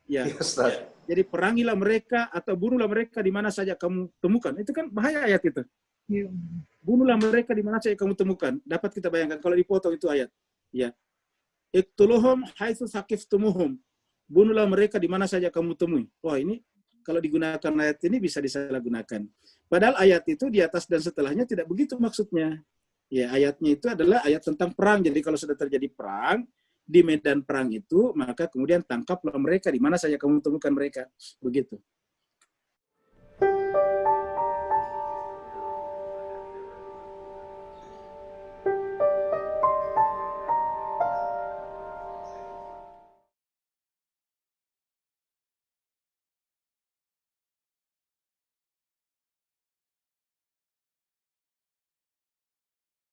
Ya. Ustaz. Jadi perangilah mereka atau bunuhlah mereka di mana saja kamu temukan. Itu kan bahaya ayat itu. Bunuhlah mereka di mana saja kamu temukan. Dapat kita bayangkan kalau dipotong itu ayat. Ya. Iqtuluhum haitsu saqiftumuhum. Bunuhlah mereka di mana saja kamu temui. Wah, ini kalau digunakan ayat ini bisa disalahgunakan. Padahal ayat itu di atas dan setelahnya tidak begitu maksudnya. Ya, ayatnya itu adalah ayat tentang perang. Jadi kalau sudah terjadi perang di medan perang itu, maka kemudian tangkaplah mereka di mana saja kamu temukan mereka. Begitu.